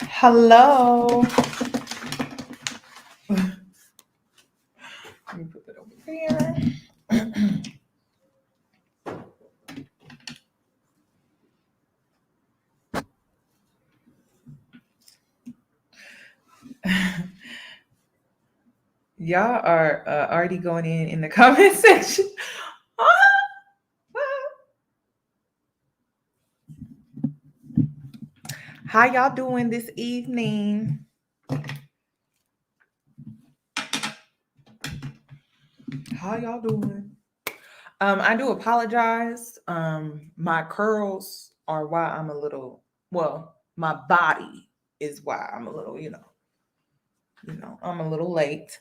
Hello. Let me put that over there. Y'all are already going in the comment section. How y'all doing this evening? How y'all doing? I do apologize. My curls are why I'm a little, well, my body is why I'm a little, I'm a little late.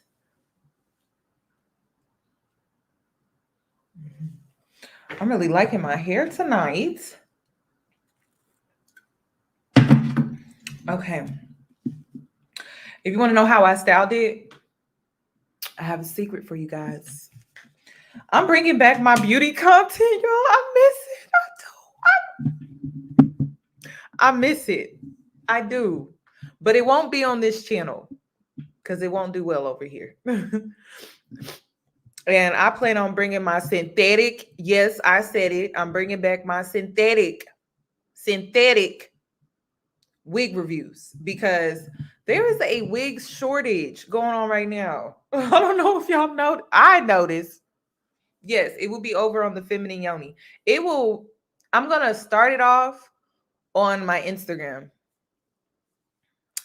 I'm really liking my hair tonight. Okay. If you want to know how I styled it, I have a secret for you guys. I'm bringing back my beauty content, y'all. I miss it. I miss it. I do. But it won't be on this channel because it won't do well over here. And I plan on bringing my synthetic. Yes, I said it. I'm bringing back my synthetic wig reviews because there is a wig shortage going on right now. I don't know if y'all know. I noticed. Yes, it will be over on the Feminine Yoni. I'm going to start it off on my Instagram.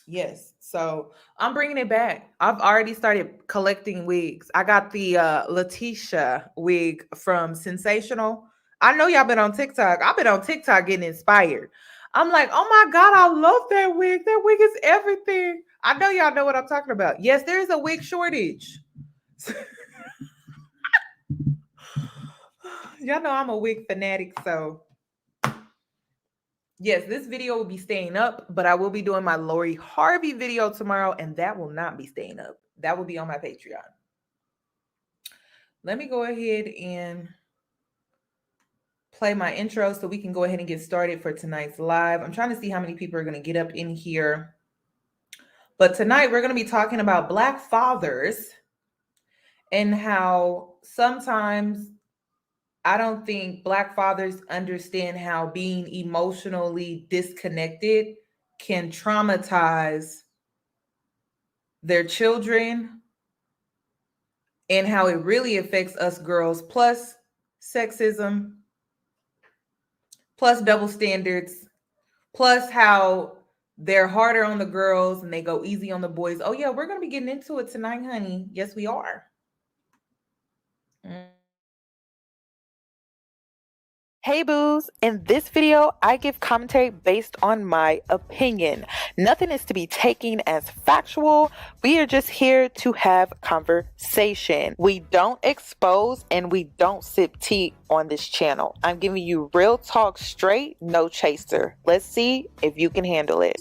Yes. So I'm bringing it back. I've already started collecting wigs. I got the Letitia wig from Sensational. I know y'all been on TikTok. I've been on TikTok getting inspired. I'm like, oh my God, I love that wig. That wig is everything. I know y'all know what I'm talking about. Yes, there is a wig shortage. Y'all know I'm a wig fanatic, so yes, this video will be staying up, but I will be doing my Lori Harvey video tomorrow, and that will not be staying up. That will be on my Patreon. Let me go ahead and play my intro so we can go ahead and get started for tonight's live. I'm trying to see how many people are going to get up in here. But tonight we're going to be talking about Black fathers and how sometimes I don't think Black fathers understand how being emotionally disconnected can traumatize their children and how it really affects us girls, plus sexism, plus double standards, plus how they're harder on the girls and they go easy on the boys. Oh, yeah, we're going to be getting into it tonight, honey. Yes, we are. Hey boos, in this video, I give commentary based on my opinion. Nothing is to be taken as factual. We are just here to have conversation. We don't expose and we don't sip tea on this channel. I'm giving you real talk straight, no chaser. Let's see if you can handle it.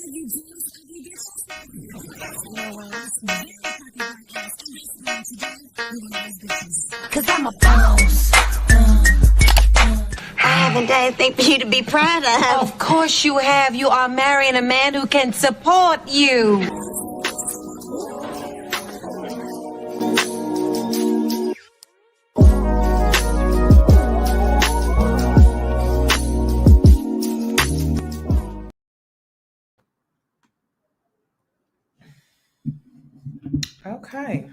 Cause I'm a boss. I haven't done anything for you to be proud of. Of course you have. You are marrying a man who can support you. Okay.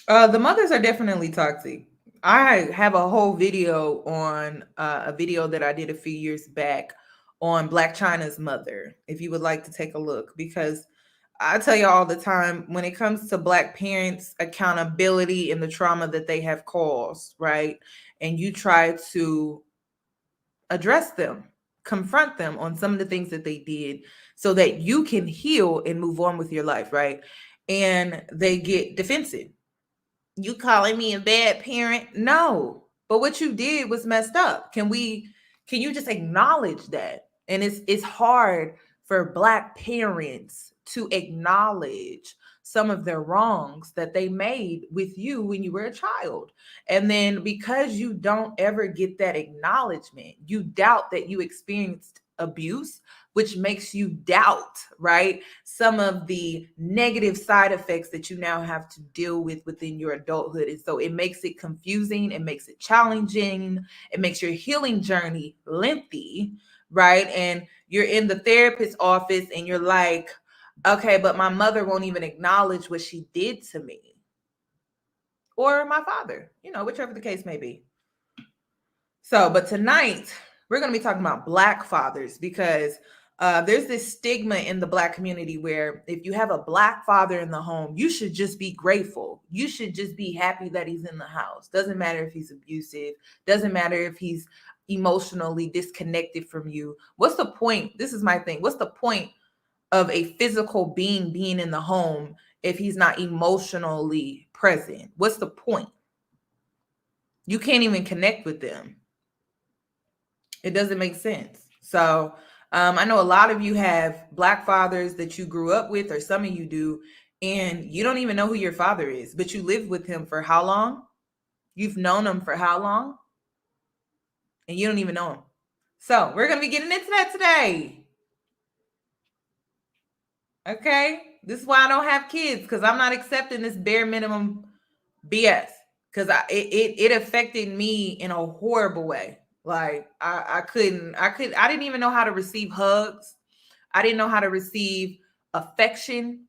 The mothers are definitely toxic. I have a whole video on a video that I did a few years back on Black China's mother, if you would like to take a look, because I tell you all the time, when it comes to Black parents, accountability and the trauma that they have caused, right? And you try to address them, confront them on some of the things that they did so that you can heal and move on with your life, right? And they get defensive. You calling me a bad parent? No. But what you did was messed up. Can you just acknowledge that? And it's hard for Black parents to acknowledge some of their wrongs that they made with you when you were a child. And then because you don't ever get that acknowledgement, you doubt that you experienced abuse, which makes you doubt, right, some of the negative side effects that you now have to deal with within your adulthood. And so it makes it confusing, it makes it challenging, it makes your healing journey lengthy, right? And you're in the therapist's office and you're like, okay, but my mother won't even acknowledge what she did to me, or my father, whichever the case may be. So, but tonight we're going to be talking about Black fathers, because there's this stigma in the Black community where if you have a Black father in the home, you should just be grateful. You should just be happy that he's in the house. Doesn't matter if he's abusive. Doesn't matter if he's emotionally disconnected from you. What's the point? This is my thing. What's the point of a physical being in the home if he's not emotionally present? What's the point? You can't even connect with them. It doesn't make sense. So I know a lot of you have Black fathers that you grew up with, or some of you do, and you don't even know who your father is, but you lived with him for how long? You've known him for how long? And you don't even know him. So we're going to be getting into that today. Okay? This is why I don't have kids, because I'm not accepting this bare minimum BS, because it affected me in a horrible way. Like I didn't even know how to receive hugs. I didn't know how to receive affection,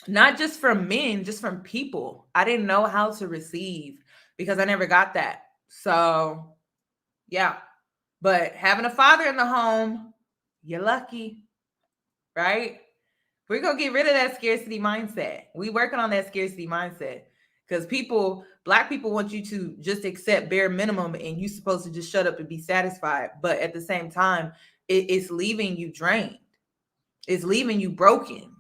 not just from men, just from people. I didn't know how to receive because I never got that. So yeah, but having a father in the home, you're lucky, right? We're going to get rid of that scarcity mindset. We working on that scarcity mindset, because Black people want you to just accept bare minimum and you're supposed to just shut up and be satisfied. But at the same time, it's leaving you drained. It's leaving you broken.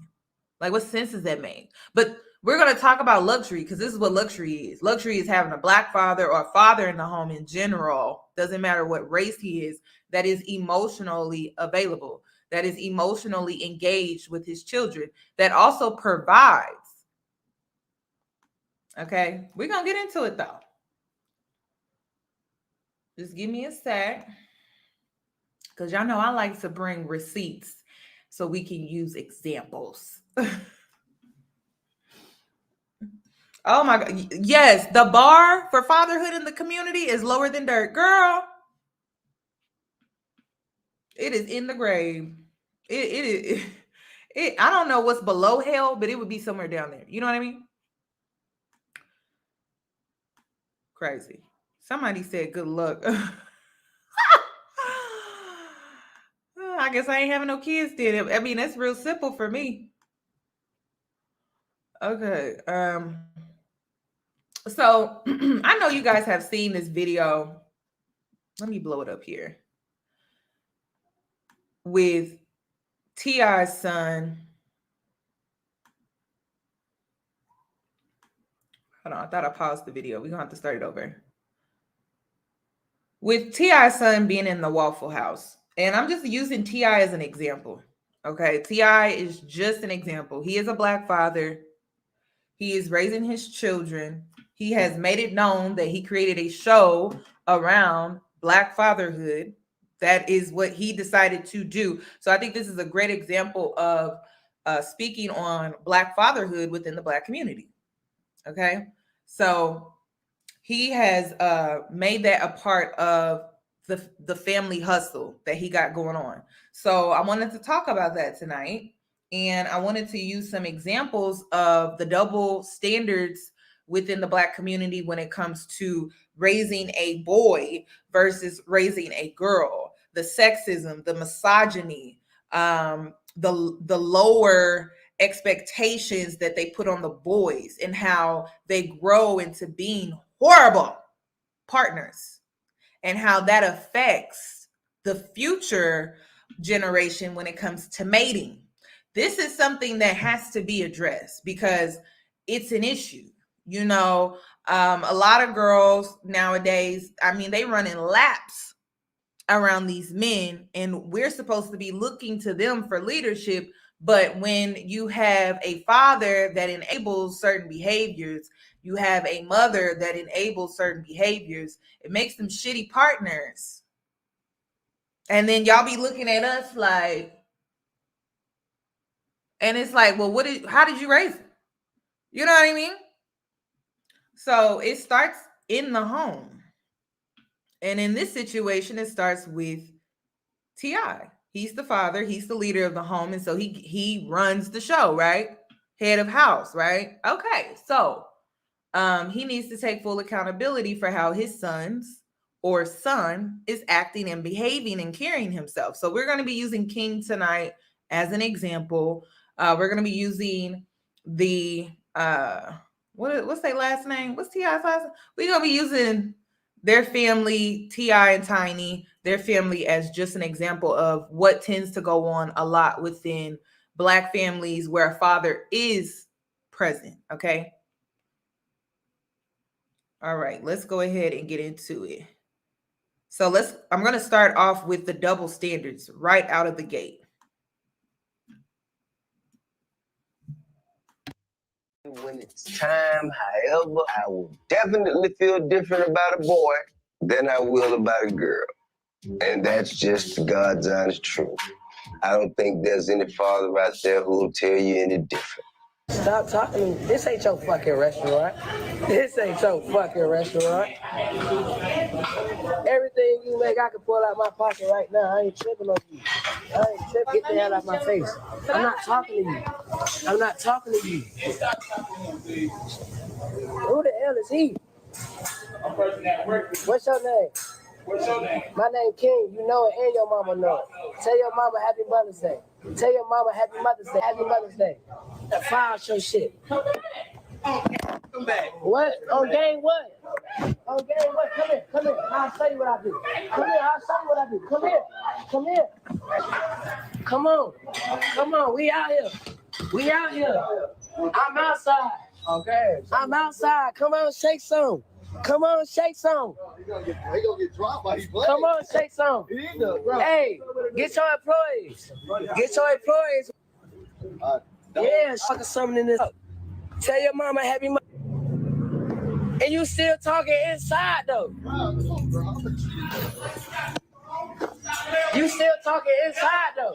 Like, what sense does that make? But we're going to talk about luxury, because this is what luxury is. Luxury is having a Black father or a father in the home in general, doesn't matter what race he is, that is emotionally available, that is emotionally engaged with his children, that also provides. Okay, we're going to get into it though. Just give me a sec, because y'all know I like to bring receipts so we can use examples. Oh my God. Yes, the bar for fatherhood in the community is lower than dirt. Girl, it is in the grave. It I don't know what's below hell, but it would be somewhere down there. You know what I mean? Crazy. Somebody said good luck. I guess I ain't having no kids then. I mean, that's real simple for me. Okay. So I know you guys have seen this video. Let me blow it up here. With T.I.'s son. Hold on, I thought I paused the video. We're gonna have to start it over. With T.I.'s son being in the Waffle House, and I'm just using T.I. as an example. Okay, T.I. is just an example. He is a Black father. He is raising his children. He has made it known that he created a show around Black fatherhood. That is what he decided to do. So I think this is a great example of speaking on Black fatherhood within the Black community. Okay, so he has made that a part of the family hustle that he got going on. So I wanted to talk about that tonight. And I wanted to use some examples of the double standards within the Black community when it comes to raising a boy versus raising a girl, the sexism, the misogyny, the lower expectations that they put on the boys, and how they grow into being horrible partners, and how that affects the future generation when it comes to mating. This is something that has to be addressed because it's an issue. A lot of girls nowadays, I mean, they run in laps around these men, and we're supposed to be looking to them for leadership. But when you have a father that enables certain behaviors, you have a mother that enables certain behaviors, it makes them shitty partners. And then y'all be looking at us like, and it's like, well, how did you raise him? You know what I mean? So it starts in the home. And in this situation, it starts with T.I. He's the father, he's the leader of the home, and so he runs the show, right? Head of house, right? Okay, so he needs to take full accountability for how his son is acting and behaving and carrying himself. So we're going to be using King tonight as an example. We're going to be using the what's their last name? What's T.I.'s last name? We're going to be using their family, T.I. and Tiny, their family, as just an example of what tends to go on a lot within Black families where a father is present. Okay. All right, let's go ahead and get into it. So I'm going to start off with the double standards right out of the gate. When it's time, however, I will definitely feel different about a boy than I will about a girl. And that's just God's honest truth. I don't think there's any father out there who will tell you any different. Stop talking. This ain't your fucking restaurant. This ain't your fucking restaurant. Everything you make, I can pull out my pocket right now. I ain't tripping on you. I ain't tripping. Get the hell out of my face. I'm not talking to you. I'm not talking to you. Who the hell is he? What's your name? What's your name? My name King. You know it and your mama know it. Tell your mama Happy Mother's Day. Tell your mama Happy Mother's Day. Happy Mother's Day. Now file your shit. Come back. What? On game what? On game what? Come here. Come here. I'll show you what I do. Come here. I'll show you what I do. Come here. Come here. Come on. Come on. We out here. We out here. I'm outside. Okay. I'm outside. Come on, shake some. Come on, shake some. He gonna get dropped while he plays. Come on, shake some. Hey, get your employees. Get your employees. Yeah, fucking something in this. Tell your mama Happy Mother's Day. And you still talking inside though. You still talking inside though.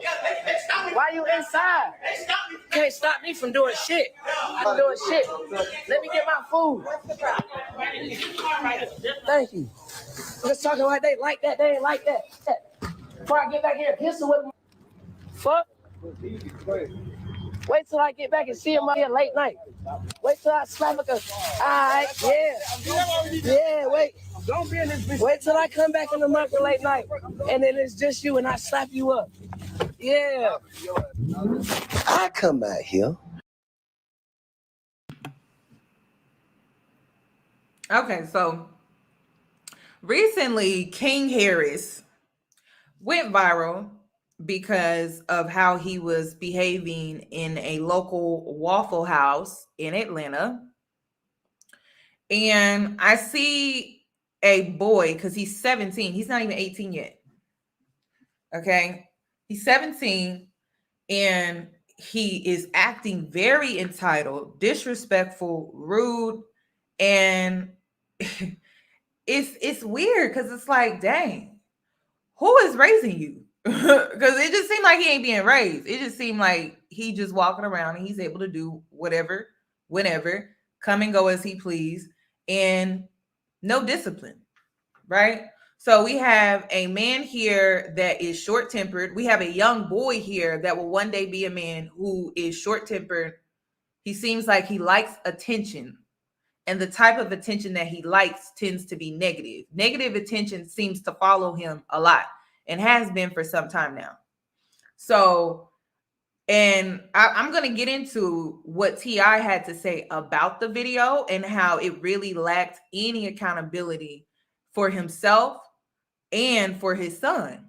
Why you inside? You can't stop me from doing shit. I'm doing shit. Let me get my food. Thank you. Just talking like they like that. They ain't like that. Before I get back here and pistol with me. Fuck. Wait till I get back and see him out here late night. Wait till I slap a. Alright, yeah. Yeah, wait. Don't be in this bitch. Wait till I come back in the market late night. And then it's just you and I slap you up. Yeah. I come out here. Okay, so recently King Harris went viral because of how he was behaving in a local Waffle House in Atlanta. And I see a boy, because he's 17. He's not even 18 yet. Okay. He's 17 and he is acting very entitled, disrespectful, rude. And it's weird because it's like, dang, who is raising you? Because it just seemed like he ain't being raised. It just seemed like he just walking around and he's able to do whatever, whenever, come and go as he please, and no discipline, right? So we have a man here that is short-tempered. We have a young boy here that will one day be a man who is short-tempered. He seems like he likes attention. And the type of attention that he likes tends to be negative. Negative attention seems to follow him a lot and has been for some time now. So, and I'm going to get into what T.I. had to say about the video and how it really lacked any accountability for himself and for his son.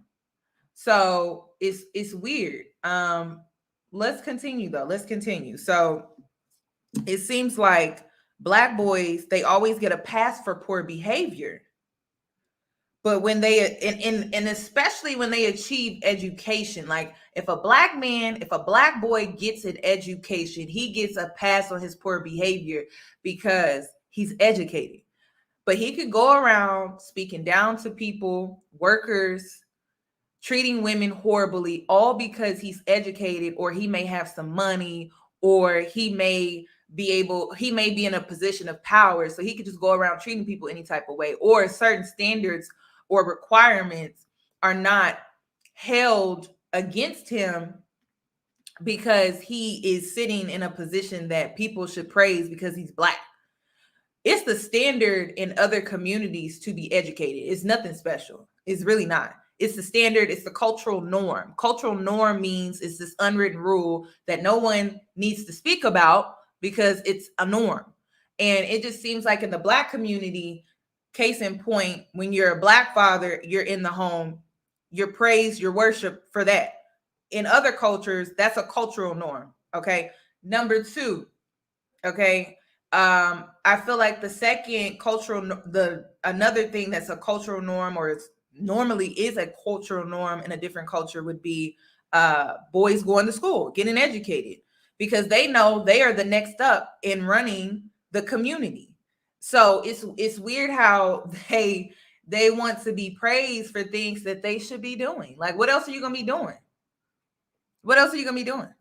So it's weird. Let's continue though. Let's continue. So it seems like Black boys, they always get a pass for poor behavior. But when they and especially when they achieve education, like if a black boy gets an education, he gets a pass on his poor behavior because he's educated. But he could go around speaking down to people, workers, treating women horribly, all because he's educated, or he may have some money, or he may be in a position of power, so he could just go around treating people any type of way, or certain standards or requirements are not held against him because he is sitting in a position that people should praise because he's black. It's the standard in other communities to be educated. It's nothing special. It's really not. It's the standard. It's the cultural norm. Cultural norm means it's this unwritten rule that no one needs to speak about because it's a norm. And it just seems like in the black community, case in point, when you're a black father, you're in the home, you're praised, you're worshiped for that. In other cultures, that's a cultural norm. Okay. Number two, okay. I feel like the second another thing that's a cultural norm, or it's normally is a cultural norm in a different culture, would be boys going to school, getting educated, because they know they are the next up in running the community. So it's weird how they want to be praised for things that they should be doing. Like, what else are you gonna be doing? What else are you gonna be doing?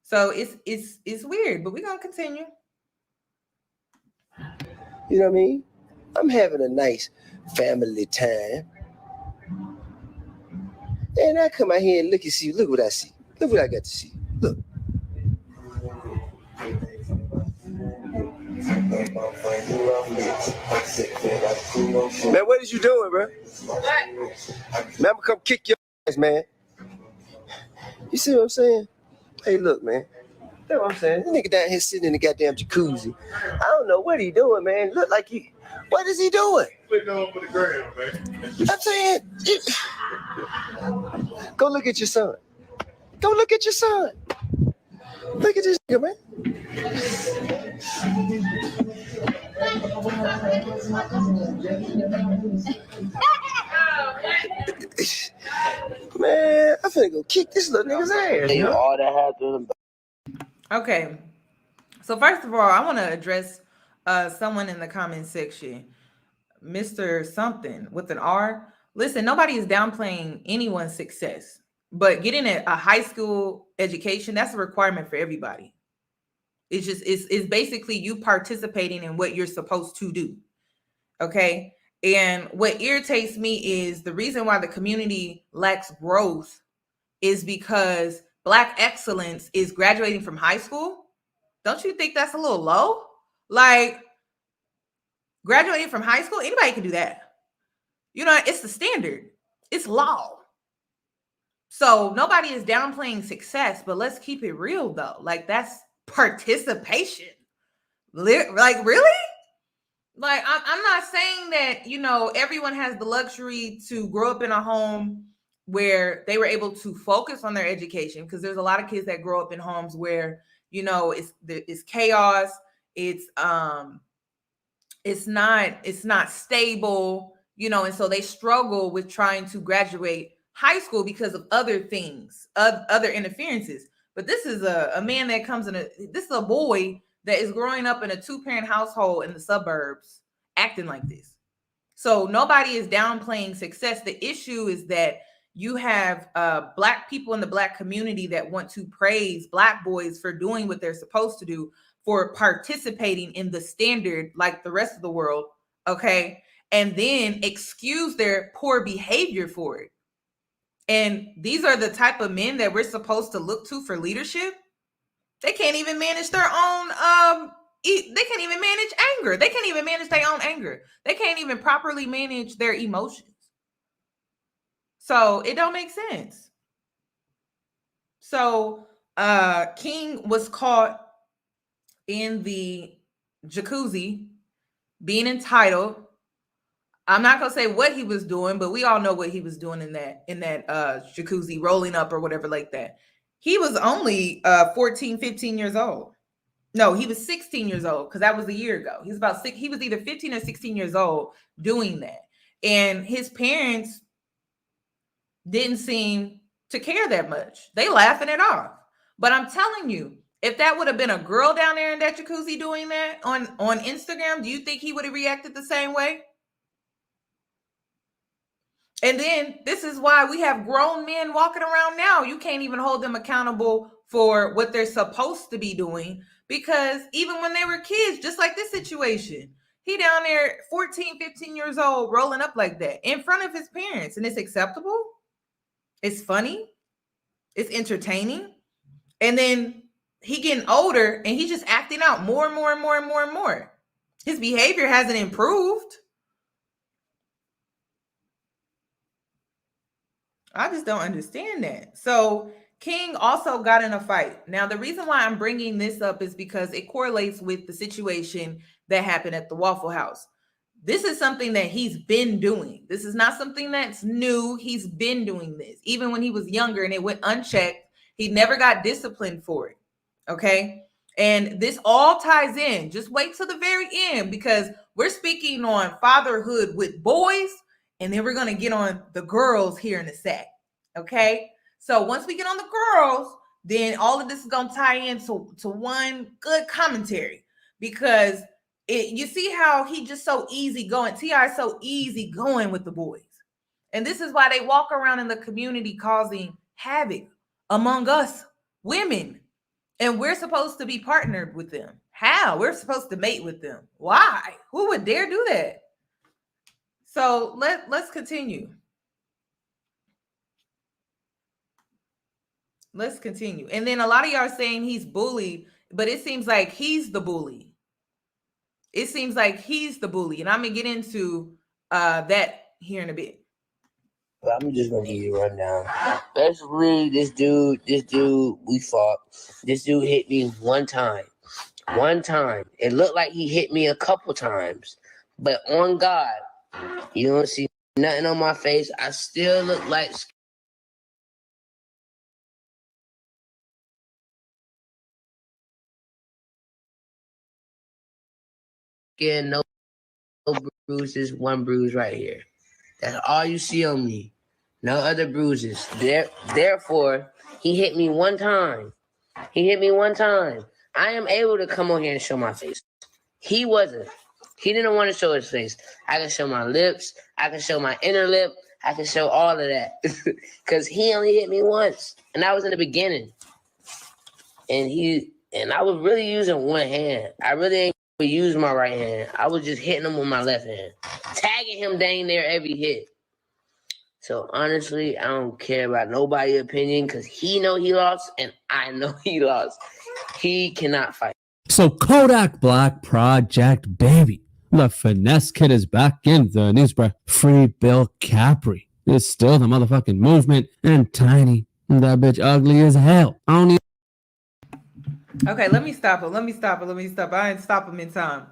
So it's weird, but we're gonna continue. You know what I mean? I'm having a nice family time. And I come out here and look what I see. Look what I got to see. Look. Man, what is you doing, bro? What? Man, I'm gonna come kick your ass, man. You see what I'm saying? Hey, look, man. That's what I'm saying. This nigga down here sitting in the goddamn jacuzzi. I don't know what he doing, man. Look like he. What is he doing? Putting on for the ground, man. I'm saying, go look at your son. Go look at your son. Look at this nigga, man. Man, I'm finna go kick this little nigga's ass. You all that happened. Okay. So first of all, I want to address someone in the comment section, Mr. Something with an R. Listen, nobody is downplaying anyone's success, but getting a high school education, that's a requirement for everybody. It's basically you participating in what you're supposed to do. Okay. And what irritates me is the reason why the community lacks growth is because Black excellence is graduating from high school. Don't you think that's a little low? Like, graduating from high school, anybody can do that. You know, it's the standard. It's law. So nobody is downplaying success, but let's keep it real though. Like, that's participation. Like, really? Like, I'm not saying that, you know, everyone has the luxury to grow up in a home where they were able to focus on their education, because there's a lot of kids that grow up in homes where, you know, it's chaos, it's not stable, you know, and so they struggle with trying to graduate high school because of other things, other interferences. But this is a man that comes this is a boy that is growing up in a 2-parent household in the suburbs acting like this. So nobody is downplaying success. The issue is that you have Black people in the Black community that want to praise Black boys for doing what they're supposed to do, for participating in the standard like the rest of the world, okay? And then excuse their poor behavior for it. And these are the type of men that we're supposed to look to for leadership. They can't even manage their own, they can't even manage anger. They can't even manage their own anger. They can't even properly manage their emotions. So it don't make sense. So King was caught in the jacuzzi being entitled. I'm not gonna say what he was doing, but we all know what he was doing in that jacuzzi, rolling up or whatever like that. He was only 14, 15 years old. No, he was 16 years old, because that was a year ago. He was either 15 or 16 years old doing that. And his parents didn't seem to care that much. They laughing it off. But I'm telling you, if that would have been a girl down there in that jacuzzi doing that on Instagram, do you think he would have reacted the same way? And then this is why we have grown men walking around now. You can't even hold them accountable for what they're supposed to be doing, because even when they were kids, just like this situation, he down there 14, 15 years old, rolling up like that in front of his parents. And it's acceptable. It's funny. It's entertaining. And then he getting older and he's just acting out more and more and more and more and more. His behavior hasn't improved. I just don't understand that. So King also got in a fight. Now, the reason why I'm bringing this up is because it correlates with the situation that happened at the Waffle House. This is something that he's been doing. This is not something that's new. He's been doing this. Even when he was younger and it went unchecked, he never got disciplined for it. Okay? And this all ties in. Just wait till the very end, because we're speaking on fatherhood with boys, and then we're going to get on the girls here in a sec. Okay? So once we get on the girls, then all of this is going to tie into one good commentary, because you see how he just so easy going. T.I. is so easy going with the boys. And this is why they walk around in the community causing havoc among us women. And we're supposed to be partnered with them. How? We're supposed to mate with them. Why? Who would dare do that? So let's continue. Let's continue. And then a lot of y'all are saying he's bullied, but it seems like he's the bully. It seems like he's the bully. And I'm going to get into that here in a bit. I'm just gonna give you a rundown. Basically, this dude, we fought. This dude hit me one time. It looked like he hit me a couple times, but on God, you don't see nothing on my face. I still look like skin, no bruises, one bruise right here. That's all you see on me. No other bruises. Therefore, he hit me one time. I am able to come on here and show my face. He wasn't. He didn't want to show his face. I can show my lips. I can show my inner lip. I can show all of that. Because he only hit me once. And that was in the beginning. And I was really using one hand. I really ain't use my right hand. I was just hitting him with my left hand. Tagging him dang near every hit. So honestly, I don't care about nobody's opinion, because he know he lost and I know he lost. He cannot fight. So Kodak Black Project, baby. The finesse kid is back in the news, bro. Free Bill Capri is still the motherfucking movement, and Tiny, that bitch ugly as hell. I don't need. Okay, let me stop it. I didn't stop him in time.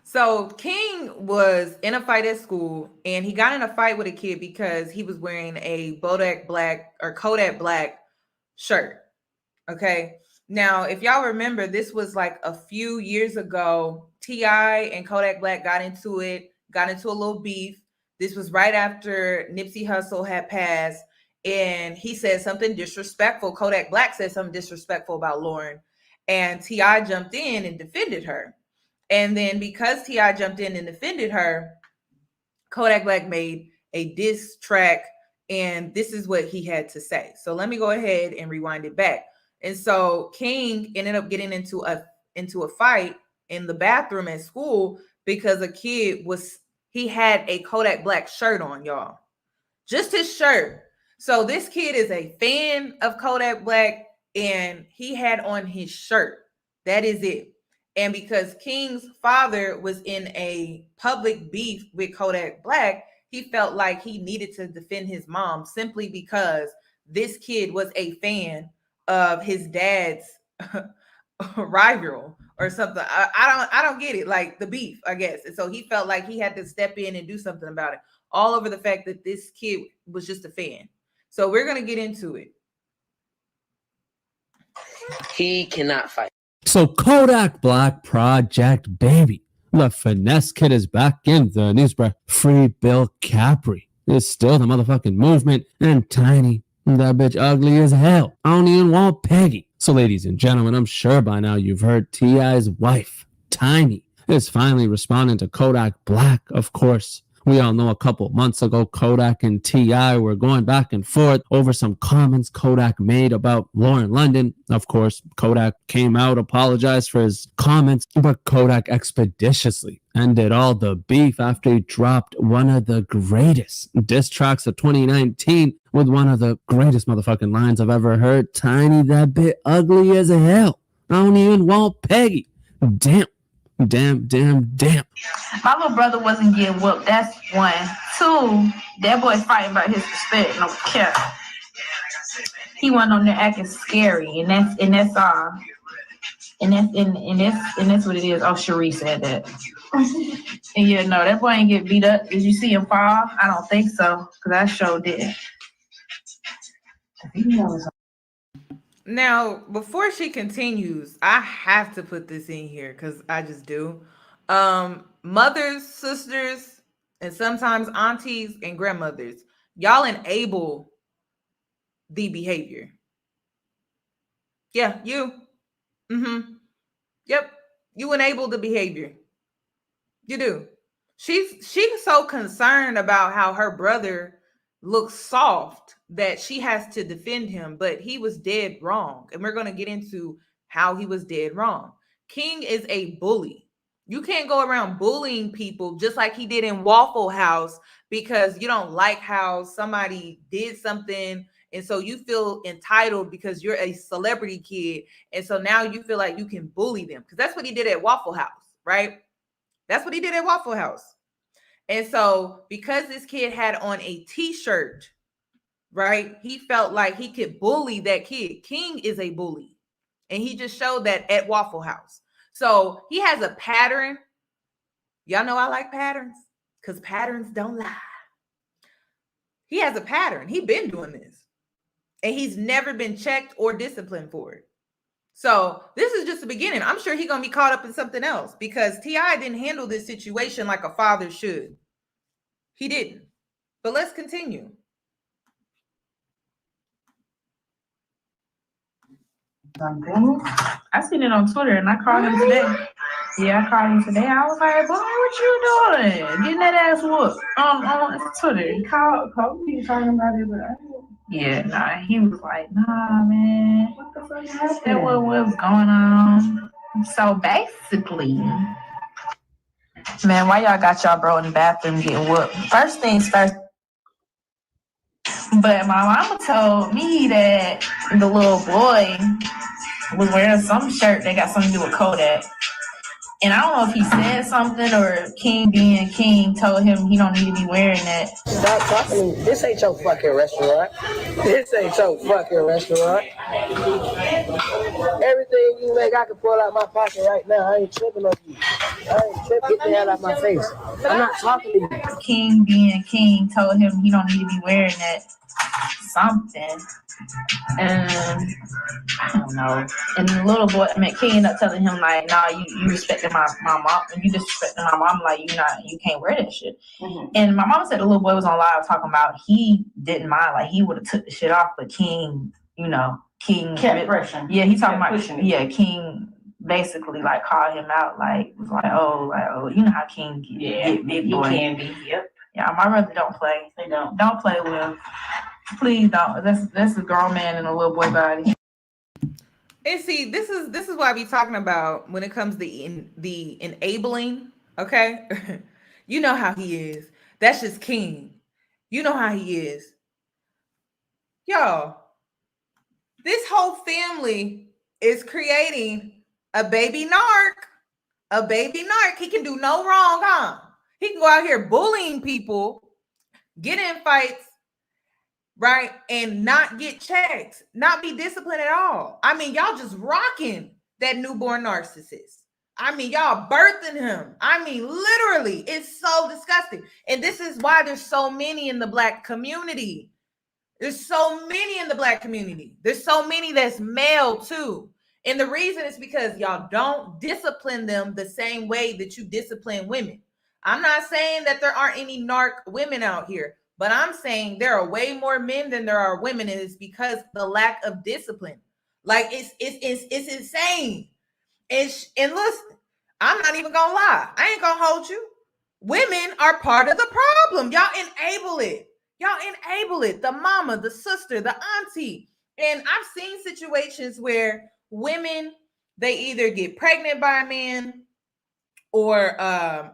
So King was in a fight at school, and he got in a fight with a kid because he was wearing a Kodak Black shirt. Okay. Now, if y'all remember, this was like a few years ago. T.I. and Kodak Black got into a little beef. This was right after Nipsey Hussle had passed, and he said something disrespectful. Kodak Black said something disrespectful about Lauren, and T.I. jumped in and defended her. And then because T.I. jumped in and defended her, Kodak Black made a diss track, and this is what he had to say. So let me go ahead and rewind it back. And so King ended up getting into a fight in the bathroom at school because a kid he had a Kodak Black shirt on, y'all. Just his shirt. So this kid is a fan of Kodak Black, and he had on his shirt. That is it. And because King's father was in a public beef with Kodak Black, he felt like he needed to defend his mom simply because this kid was a fan of his dad's rival or something. I don't get it. Like the beef, I guess. And so he felt like he had to step in and do something about it. All over the fact that this kid was just a fan. So we're going to get into it. He cannot fight. So Kodak Black Project, baby. The finesse kid is back in the news, bruh. Free Bill Capri is still the motherfucking movement, and Tiny, that bitch ugly as hell. I don't even want Peggy. So ladies and gentlemen, I'm sure by now you've heard T.I.'s wife, Tiny, is finally responding to Kodak Black, of course. We all know a couple months ago, Kodak and T.I. were going back and forth over some comments Kodak made about Lauren London. Of course, Kodak came out, apologized for his comments, but Kodak expeditiously ended all the beef after he dropped one of the greatest diss tracks of 2019 with one of the greatest motherfucking lines I've ever heard. Tiny, that bit ugly as hell. I don't even want Peggy. Damn. My little brother wasn't getting whooped. That's one. Two, that boy's fighting about his respect. No cap. He wasn't on there acting scary, and that's all. And that's what it is. Oh, Cherie said that. And yeah, no, that boy ain't get beat up. Did you see him fall? I don't think so, because I sure did. Now, before she continues, I have to put this in here because I just do. Mothers, sisters, and sometimes aunties and grandmothers, y'all enable the behavior. Yeah, you. Yep, you enable the behavior. You do. She's so concerned about how her brother looks soft that she has to defend him, but he was dead wrong. And we're going to get into how he was dead wrong. King is a bully. You can't go around bullying people just like he did in Waffle House because you don't like how somebody did something. And so you feel entitled because you're a celebrity kid. And so now you feel like you can bully them because that's what he did at Waffle House, right? That's what he did at Waffle House. And so because this kid had on a t-shirt, right, he felt like he could bully that kid. King is a bully. And he just showed that at Waffle House. So he has a pattern. Y'all know I like patterns because patterns don't lie. He has a pattern. He's been doing this. And he's never been checked or disciplined for it. So this is just the beginning. I'm sure he's going to be caught up in something else because T.I. didn't handle this situation like a father should. He didn't. But let's continue. Something. I seen it on Twitter and I called him today. Yeah, I called him today. I was like, boy, what you doing? Getting that ass whooped on Twitter. He called me talking about it, but yeah, nah, he was like, nah, man. What the fuck happened? That what was going on. So basically, man, why y'all got y'all bro in the bathroom getting whooped? First things first. But my mama told me that the little boy was wearing some shirt that got something to do with Kodak. And I don't know if he said something or King being King told him he don't need to be wearing that. Stop talking to me. This ain't your fucking restaurant. This ain't your fucking restaurant. Everything you make, I can pull out my pocket right now. I ain't tripping on you. I ain't tripping. Get the hell out of my face. I'm not talking to you. King being King told him he don't need to be wearing that something. And I don't know. And the little boy, King ended up telling him like, nah, you respecting my mom, and you disrespecting my mom, like you can't wear that shit. Mm-hmm. And my mom said the little boy was on live talking about he didn't mind, like he would have took the shit off, but King, King kept pressing. Yeah, he talking about King basically like called him out, like was like, oh, you know how King get big boy. He can be, yep. Yeah, my brother don't play. They don't. Don't play with him. Please don't. That's a grown man in a little boy body. And see, this is what I be talking about when it comes to the enabling. Okay, you know how he is. That's just King. You know how he is, y'all. This whole family is creating a baby narc. A baby narc. He can do no wrong, huh? He can go out here bullying people, get in fights, right? And not get checked, not be disciplined at all. I mean, y'all just rocking that newborn narcissist. I mean, y'all birthing him. I mean, literally, it's so disgusting. And this is why there's so many in the Black community. There's so many in the Black community. There's so many that's male too. And the reason is because y'all don't discipline them the same way that you discipline women. I'm not saying that there aren't any narc women out here, but I'm saying there are way more men than there are women, and it's because the lack of discipline. Like it's insane. And listen, I'm not even gonna lie. I ain't gonna hold you. Women are part of the problem. Y'all enable it. Y'all enable it. The mama, the sister, the auntie. And I've seen situations where women, they either get pregnant by a man, or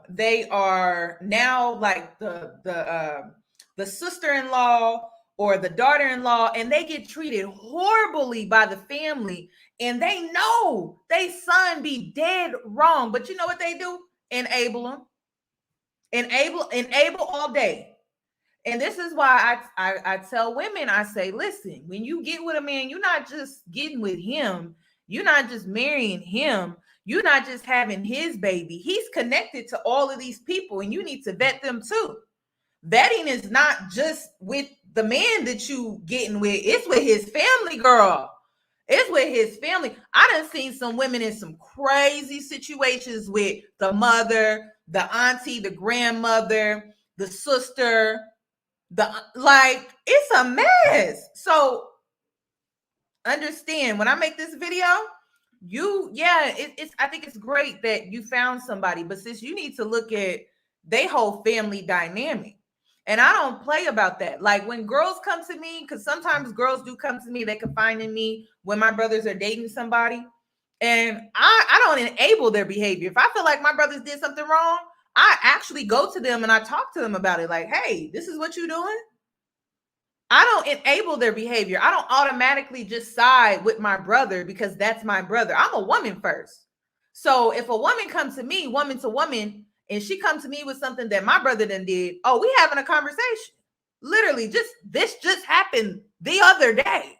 they are now like the sister-in-law or the daughter-in-law, and they get treated horribly by the family, and they know they son be dead wrong, but you know what they do? Enable them. Enable all day. And this is why I tell women, I say, listen, when you get with a man, you're not just getting with him. You're not just marrying him. You're not just having his baby. He's connected to all of these people, and you need to vet them too. Vetting is not just with the man that you getting with. It's with his family, girl. It's with his family. I done seen some women in some crazy situations with the mother, the auntie, the grandmother, the sister, like it's a mess. So understand, when I make this video, it's I think it's great that you found somebody, but sis, you need to look at their whole family dynamic. And I don't play about that. Like when girls come to me, because sometimes girls do come to me, they confide in me when my brothers are dating somebody, and I don't enable their behavior. If I feel like my brothers did something wrong, I actually go to them and I talk to them about it. Like, hey, this is what you're doing. I don't enable their behavior. I don't automatically just side with my brother because that's my brother. I'm a woman first. So if a woman comes to me, woman to woman, and she comes to me with something that my brother done did, oh, we having a conversation. Literally, this just happened the other day.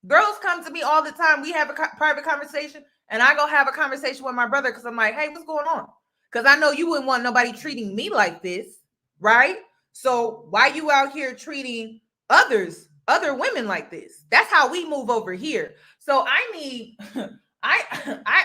Girls come to me all the time. We have a private conversation, and I go have a conversation with my brother because I'm like, hey, what's going on? Because I know you wouldn't want nobody treating me like this, right? So why you out here treating other women like this? That's how we move over here. So I need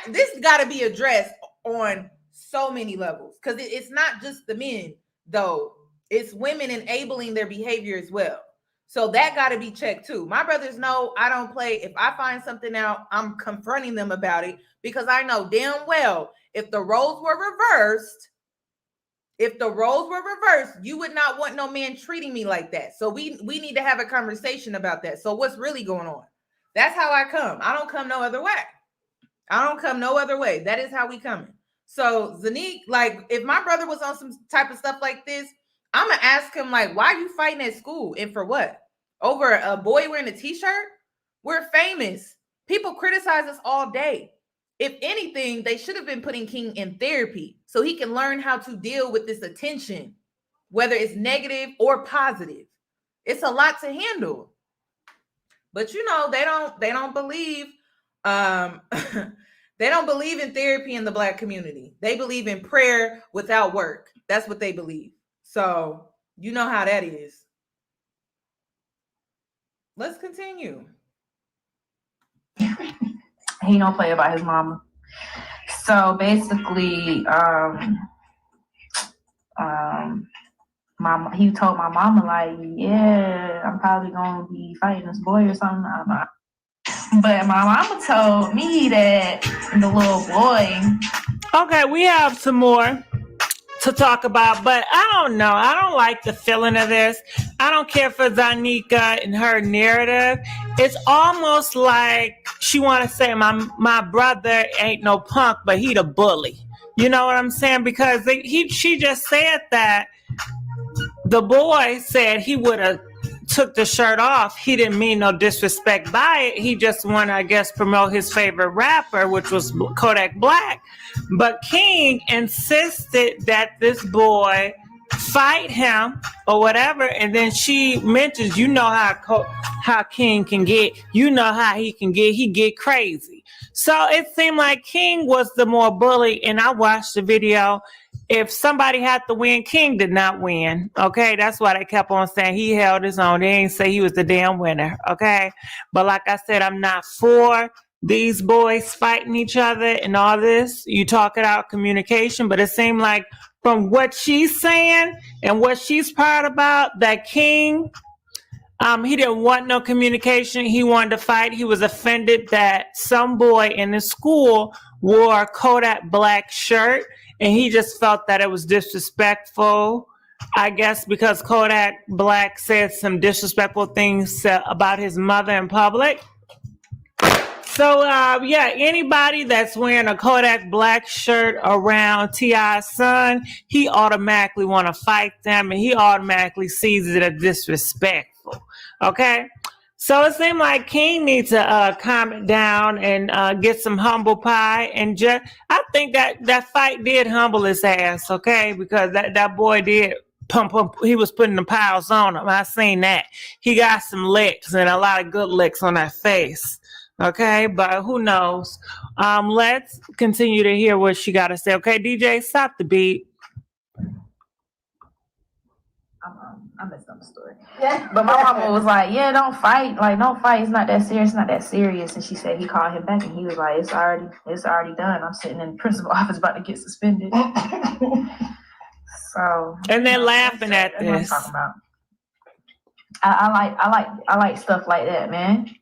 this got to be addressed on so many levels, because it's not just the men though, it's women enabling their behavior as well. So that got to be checked too. My brothers know I don't play. If I find something out, I'm confronting them about it, because I know damn well if the roles were reversed, you would not want no man treating me like that. So we need to have a conversation about that. So what's really going on? That's how I come. I don't come no other way. That is how we coming. So Zonnique, like if my brother was on some type of stuff like this, I'm going to ask him, like, why are you fighting at school? And for what? Over a boy wearing a t-shirt? We're famous. People criticize us all day. If anything, they should have been putting King in therapy so he can learn how to deal with this attention, whether it's negative or positive. It's a lot to handle. But you know, they don't believe they don't believe in therapy in the Black community. They believe in prayer without work. That's what they believe. So you know how that is. Let's continue. He don't play about his mama. So basically, he told my mama, like, yeah, I'm probably gonna be fighting this boy or something. I don't know. But my mama told me that the little boy. Okay, we have some more to talk about, but I don't know. I don't like the feeling of this. I don't care for Zonnique and her narrative. It's almost like she want to say my brother ain't no punk, but he the bully. You know what I'm saying? Because she just said that the boy said he would have took the shirt off. He didn't mean no disrespect by it. He just wanted, I guess, promote his favorite rapper, which was Kodak Black. But King insisted that this boy fight him or whatever. And then she mentions, you know how King can get. You know how he can get. He get crazy. So it seemed like King was the more bully. And I watched the video. If somebody had to win, King did not win. Okay, that's why they kept on saying he held his own. They ain't say he was the damn winner. Okay, but like I said, I'm not for these boys fighting each other and all this. You talk it out communication, but it seemed like from what she's saying and what she's proud about, that King, he didn't want no communication. He wanted to fight. He was offended that some boy in his school wore a Kodak black shirt, and he just felt that it was disrespectful. I guess because Kodak Black said some disrespectful things about his mother in public. So, yeah, anybody that's wearing a Kodak Black shirt around T.I.'s son, he automatically want to fight them, and he automatically sees it as disrespectful. Okay? So it seemed like King needs to calm it down and get some humble pie. And just, I think that fight did humble his ass, okay? Because that boy did pump, he was putting the piles on him. I seen that. He got some licks and a lot of good licks on that face. Okay, but who knows? Let's continue to hear what she got to say. Okay, DJ, stop the beat. I messed up the story. Yeah. But my mama was like, yeah, don't fight. Like, don't fight. It's not that serious. It's not that serious. And she said he called him back and he was like, it's already done. I'm sitting in the principal office about to get suspended. So. And they're laughing at this. What I'm talking about. I like stuff like that, man.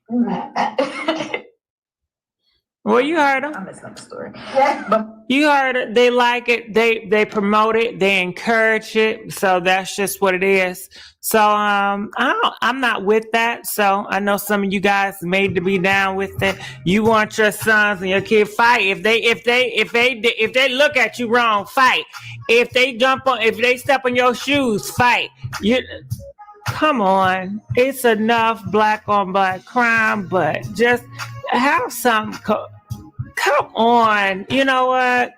Well, you heard them. I messed up the story. Yeah. But you heard it. They like it. They promote it. They encourage it. So that's just what it is. So I'm not with that. So I know some of you guys made to be down with it. You want your sons and your kid fight. If they look at you wrong, fight. If they step on your shoes, fight. Come on, it's enough black on black crime, but just have some. Come on, you know what?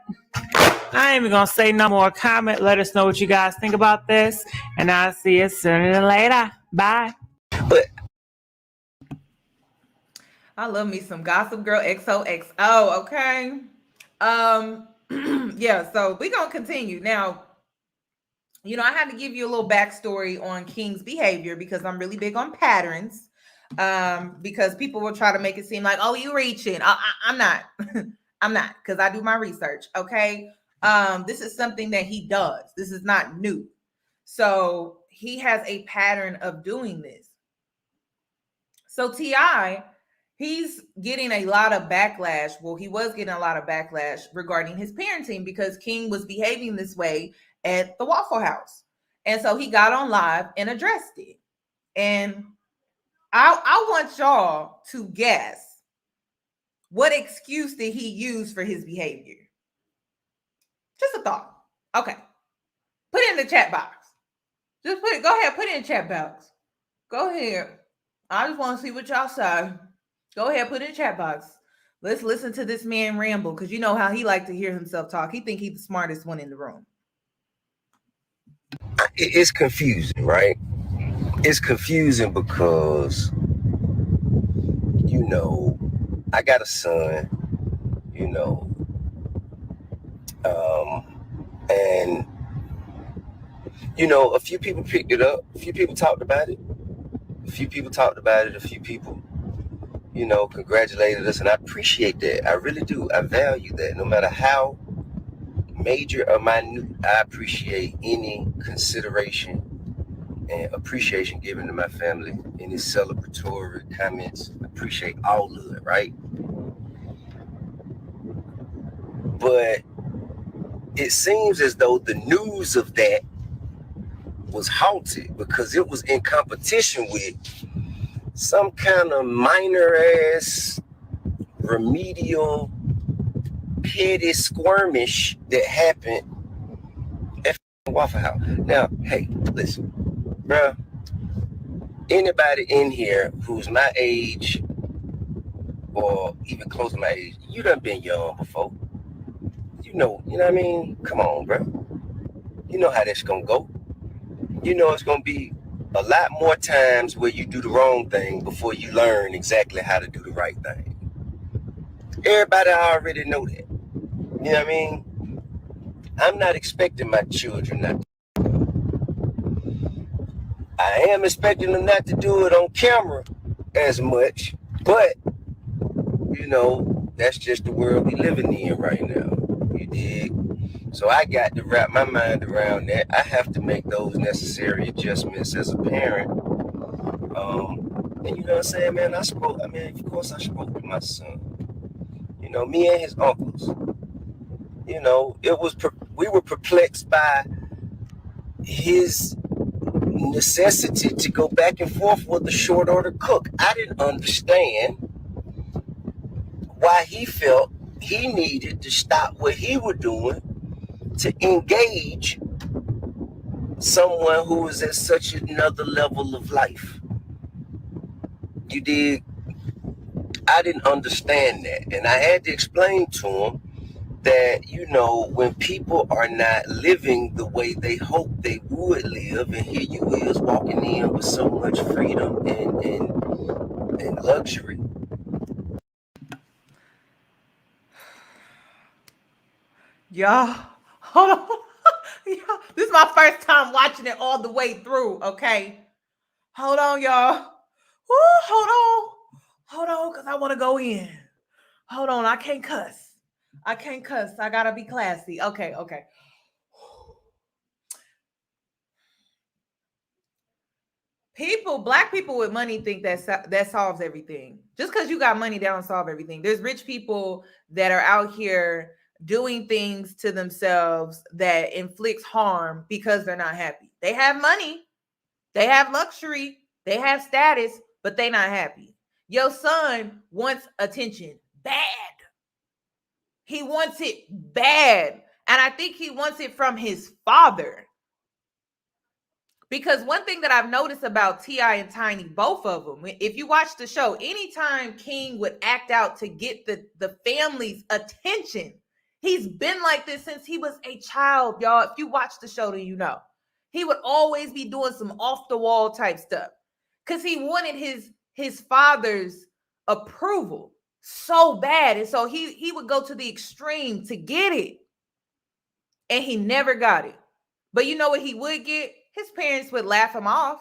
I ain't even gonna say no more. Comment, let us know what you guys think about this, and I'll see you sooner than later. Bye. But I love me some Gossip Girl XOXO. Okay, yeah. So we gonna continue now. You know, I had to give you a little backstory on King's behavior because I'm really big on patterns. Because people will try to make it seem like, oh, you reaching. I'm not. I'm not, because I do my research. Okay. This is something that he does. This is not new. So he has a pattern of doing this. So T.I., he's getting a lot of backlash. Well, he was getting a lot of backlash regarding his parenting because King was behaving this way at the Waffle House. And so he got on live and addressed it. And I want y'all to guess, what excuse did he use for his behavior? Just a thought. Okay. Put it in the chat box. Just go ahead, put it in the chat box. Go ahead. I just want to see what y'all say. Go ahead, put it in the chat box. Let's listen to this man ramble, because you know how he likes to hear himself talk. He think he's the smartest one in the room. it's confusing, right? It's confusing because, I got a son, and, a few people picked it up. A few people talked about it. A few people, congratulated us, and I appreciate that. I really do. I value that. No matter how major or minute, I appreciate any consideration and appreciation given to my family, any celebratory comments. I appreciate all of it, right? But it seems as though the news of that was halted because it was in competition with some kind of minor ass remedial petty skirmish that happened at Waffle House. Now, hey, listen, bro. Anybody in here who's my age or even close to my age, you done been young before. You know what I mean? Come on, bro. You know how that's gonna go. You know it's gonna be a lot more times where you do the wrong thing before you learn exactly how to do the right thing. Everybody already know that. You know what I mean? I'm not expecting my children not to. I am expecting them not to do it on camera as much, but, you know, that's just the world we living in right now. You dig? So I got to wrap my mind around that. I have to make those necessary adjustments as a parent. And you know what I'm saying, man? Of course I spoke to my son. You know, me and his uncles. You know, we were perplexed by his necessity to go back and forth with the short order cook. I didn't understand why he felt he needed to stop what he was doing to engage someone who was at such another level of life. You did. I didn't understand that, and I had to explain to him that, you know, when people are not living the way they hope they would live, and here you is walking in with so much freedom and luxury. Y'all, hold on. Y'all, this is my first time watching it all the way through, okay? Hold on, y'all. Woo, hold on, because I want to go in. Hold on, I can't cuss. I gotta be classy. Okay. Black people with money think that solves everything. Just because you got money, that don't solve everything. There's rich people that are out here doing things to themselves that inflicts harm because they're not happy. They have money, they have luxury, they have status, but they not happy. Your son wants attention bad. He wants it bad. And I think he wants it from his father. Because one thing that I've noticed about T.I and Tiny, both of them, if you watch the show, anytime King would act out to get the family's attention, he's been like this since he was a child, y'all. If you watch the show, then you know. He would always be doing some off-the-wall type stuff because he wanted his father's approval so bad. And so he would go to the extreme to get it. And he never got it. But you know what he would get? His parents would laugh him off.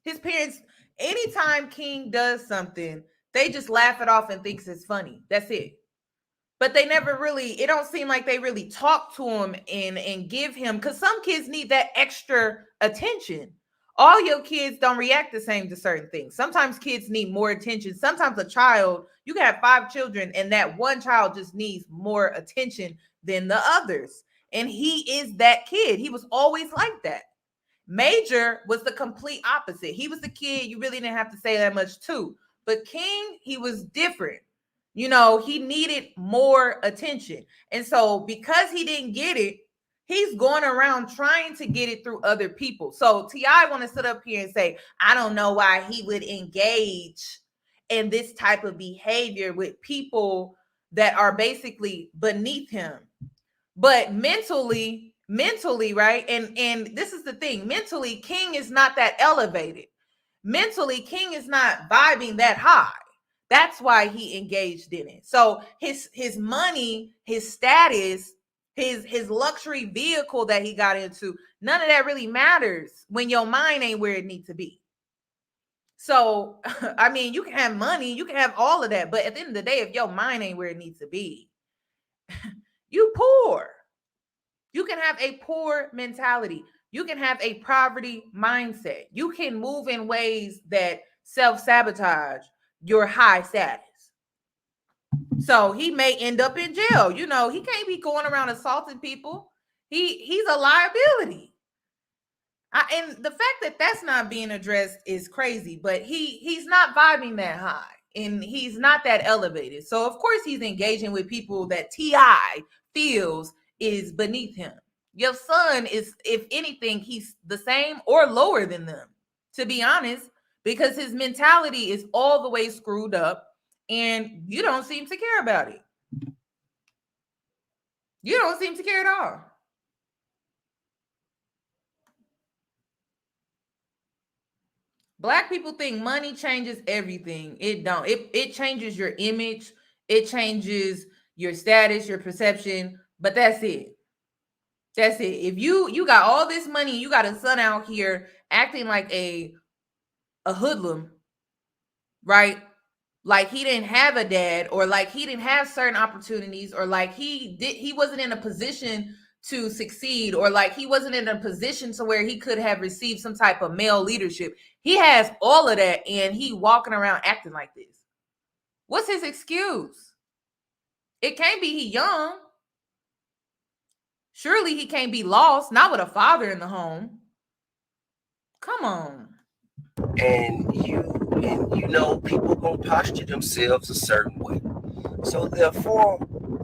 His parents, anytime King does something, they just laugh it off and thinks it's funny. That's it. But they never really, it don't seem like they really talk to him and give him, because some kids need that extra attention. All your kids don't react the same to certain things. Sometimes kids need more attention. Sometimes a child, you can have 5 children and that one child just needs more attention than the others. And he is that kid. He was always like that. Major was the complete opposite. He was the kid you really didn't have to say that much to. But King, he was different. You know, he needed more attention. And so because he didn't get it, he's going around trying to get it through other people. So T.I want to sit up here and say, I don't know why he would engage in this type of behavior with people that are basically beneath him. But mentally, right? And this is the thing. Mentally, King is not that elevated. Mentally, King is not vibing that high. That's why he engaged in it. So his money, his status, his luxury vehicle that he got into, none of that really matters when your mind ain't where it needs to be. So, I mean, you can have money, you can have all of that, but at the end of the day, if your mind ain't where it needs to be, you poor. You can have a poor mentality. You can have a poverty mindset. You can move in ways that self-sabotage your high status. So he may end up in jail. You know, he can't be going around assaulting people. He's a liability. And the fact that that's not being addressed is crazy, but he's not vibing that high and he's not that elevated. So of course he's engaging with people that T.I feels is beneath him. Your son is, if anything, he's the same or lower than them, to be honest, because his mentality is all the way screwed up and you don't seem to care about it. You don't seem to care at all. Black people think money changes everything. It don't. It changes your image. It changes your status, your perception, but that's it. That's it. If you got all this money, you got a son out here acting like a hoodlum, right? like he didn't have a dad, or like he didn't have certain opportunities, or like he wasn't in a position to succeed, or like he wasn't in a position to where he could have received some type of male leadership. He has all of that, and he walking around acting like this. What's his excuse? It can't be he young. Surely he can't be lost, not with a father in the home. Come on. And you know, people gonna posture themselves a certain way. So therefore,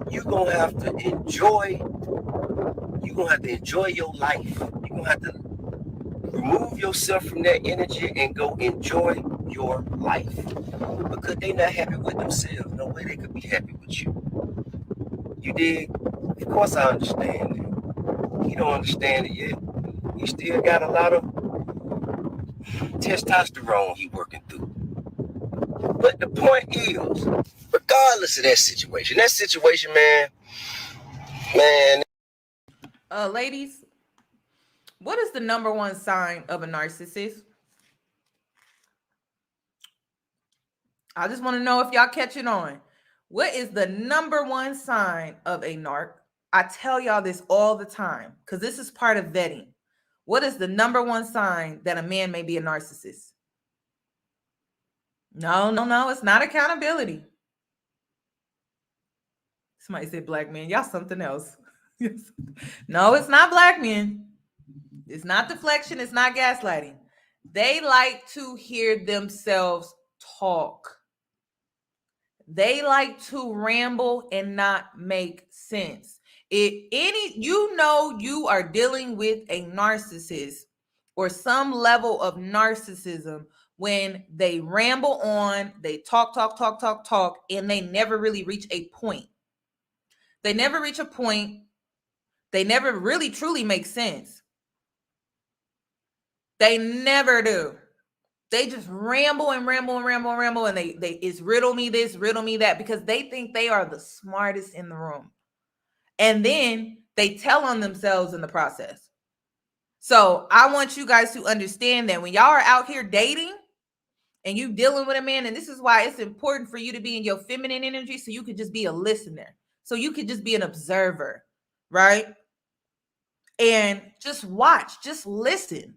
you're gonna have to enjoy your life. You're gonna have to remove yourself from that energy and go enjoy your life. Because they're not happy with themselves. No way they could be happy with you. You dig? Of course I understand that. You don't understand it yet. You still got a lot of testosterone he working through. But the point is, regardless of that situation, man. Ladies, what is the number one sign of a narcissist? I just want to know if y'all catching on. What is the number one sign of a narc? I tell y'all this all the time because this is part of vetting. What is the number one sign that a man may be a narcissist? No, it's not accountability. Somebody said black men. Y'all something else. No, it's not black men. It's not deflection. It's not gaslighting. They like to hear themselves talk. They like to ramble and not make sense. You are dealing with a narcissist or some level of narcissism when they ramble on, they talk, and they never really reach a point. They never reach a point. They never really truly make sense. They never do. They just ramble and they it's riddle me this, riddle me that, because they think they are the smartest in the room. And then they tell on themselves in the process. So I want you guys to understand that when y'all are out here dating and you dealing with a man, and this is why it's important for you to be in your feminine energy, so you could just be a listener. So you could just be an observer, right? And just watch, just listen.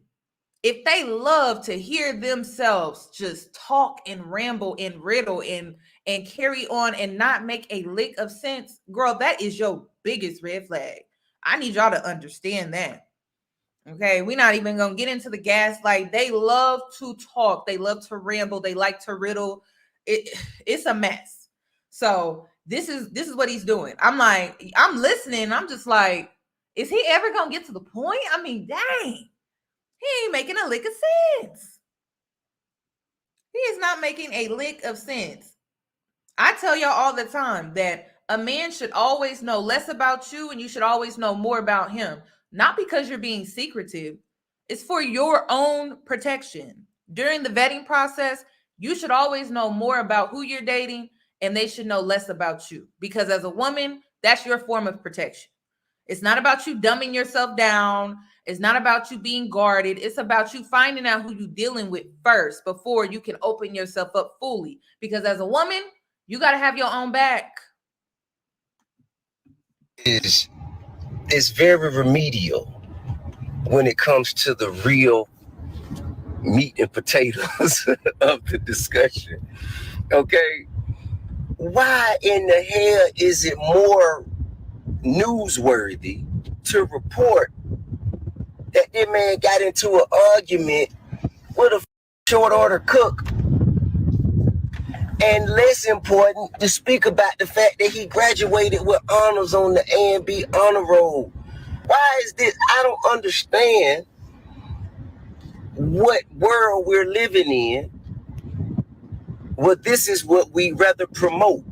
If they love to hear themselves just talk and ramble and riddle and carry on and not make a lick of sense, girl, that is your biggest red flag. I need y'all to understand that. Okay, we're not even gonna get into the gaslight. They love to talk. They love to ramble. They like to riddle. It's a mess. So this is what he's doing. I'm listening. I'm just like, is he ever gonna get to the point? I mean, dang. He ain't making a lick of sense. He is not making a lick of sense. I tell y'all all the time that a man should always know less about you and you should always know more about him. Not because you're being secretive. It's for your own protection. During the vetting process, you should always know more about who you're dating and they should know less about you. Because as a woman, that's your form of protection. It's not about you dumbing yourself down. It's not about you being guarded. It's about you finding out who you're dealing with first before you can open yourself up fully. Because as a woman, you got to have your own back. It's very remedial when it comes to the real meat and potatoes of the discussion. Okay? Why in the hell is it more newsworthy to report that this man got into an argument with a short order cook, and less important to speak about the fact that he graduated with honors on the A&B honor roll? Why is this? I don't understand what world we're living in. Well, this is what we rather promote.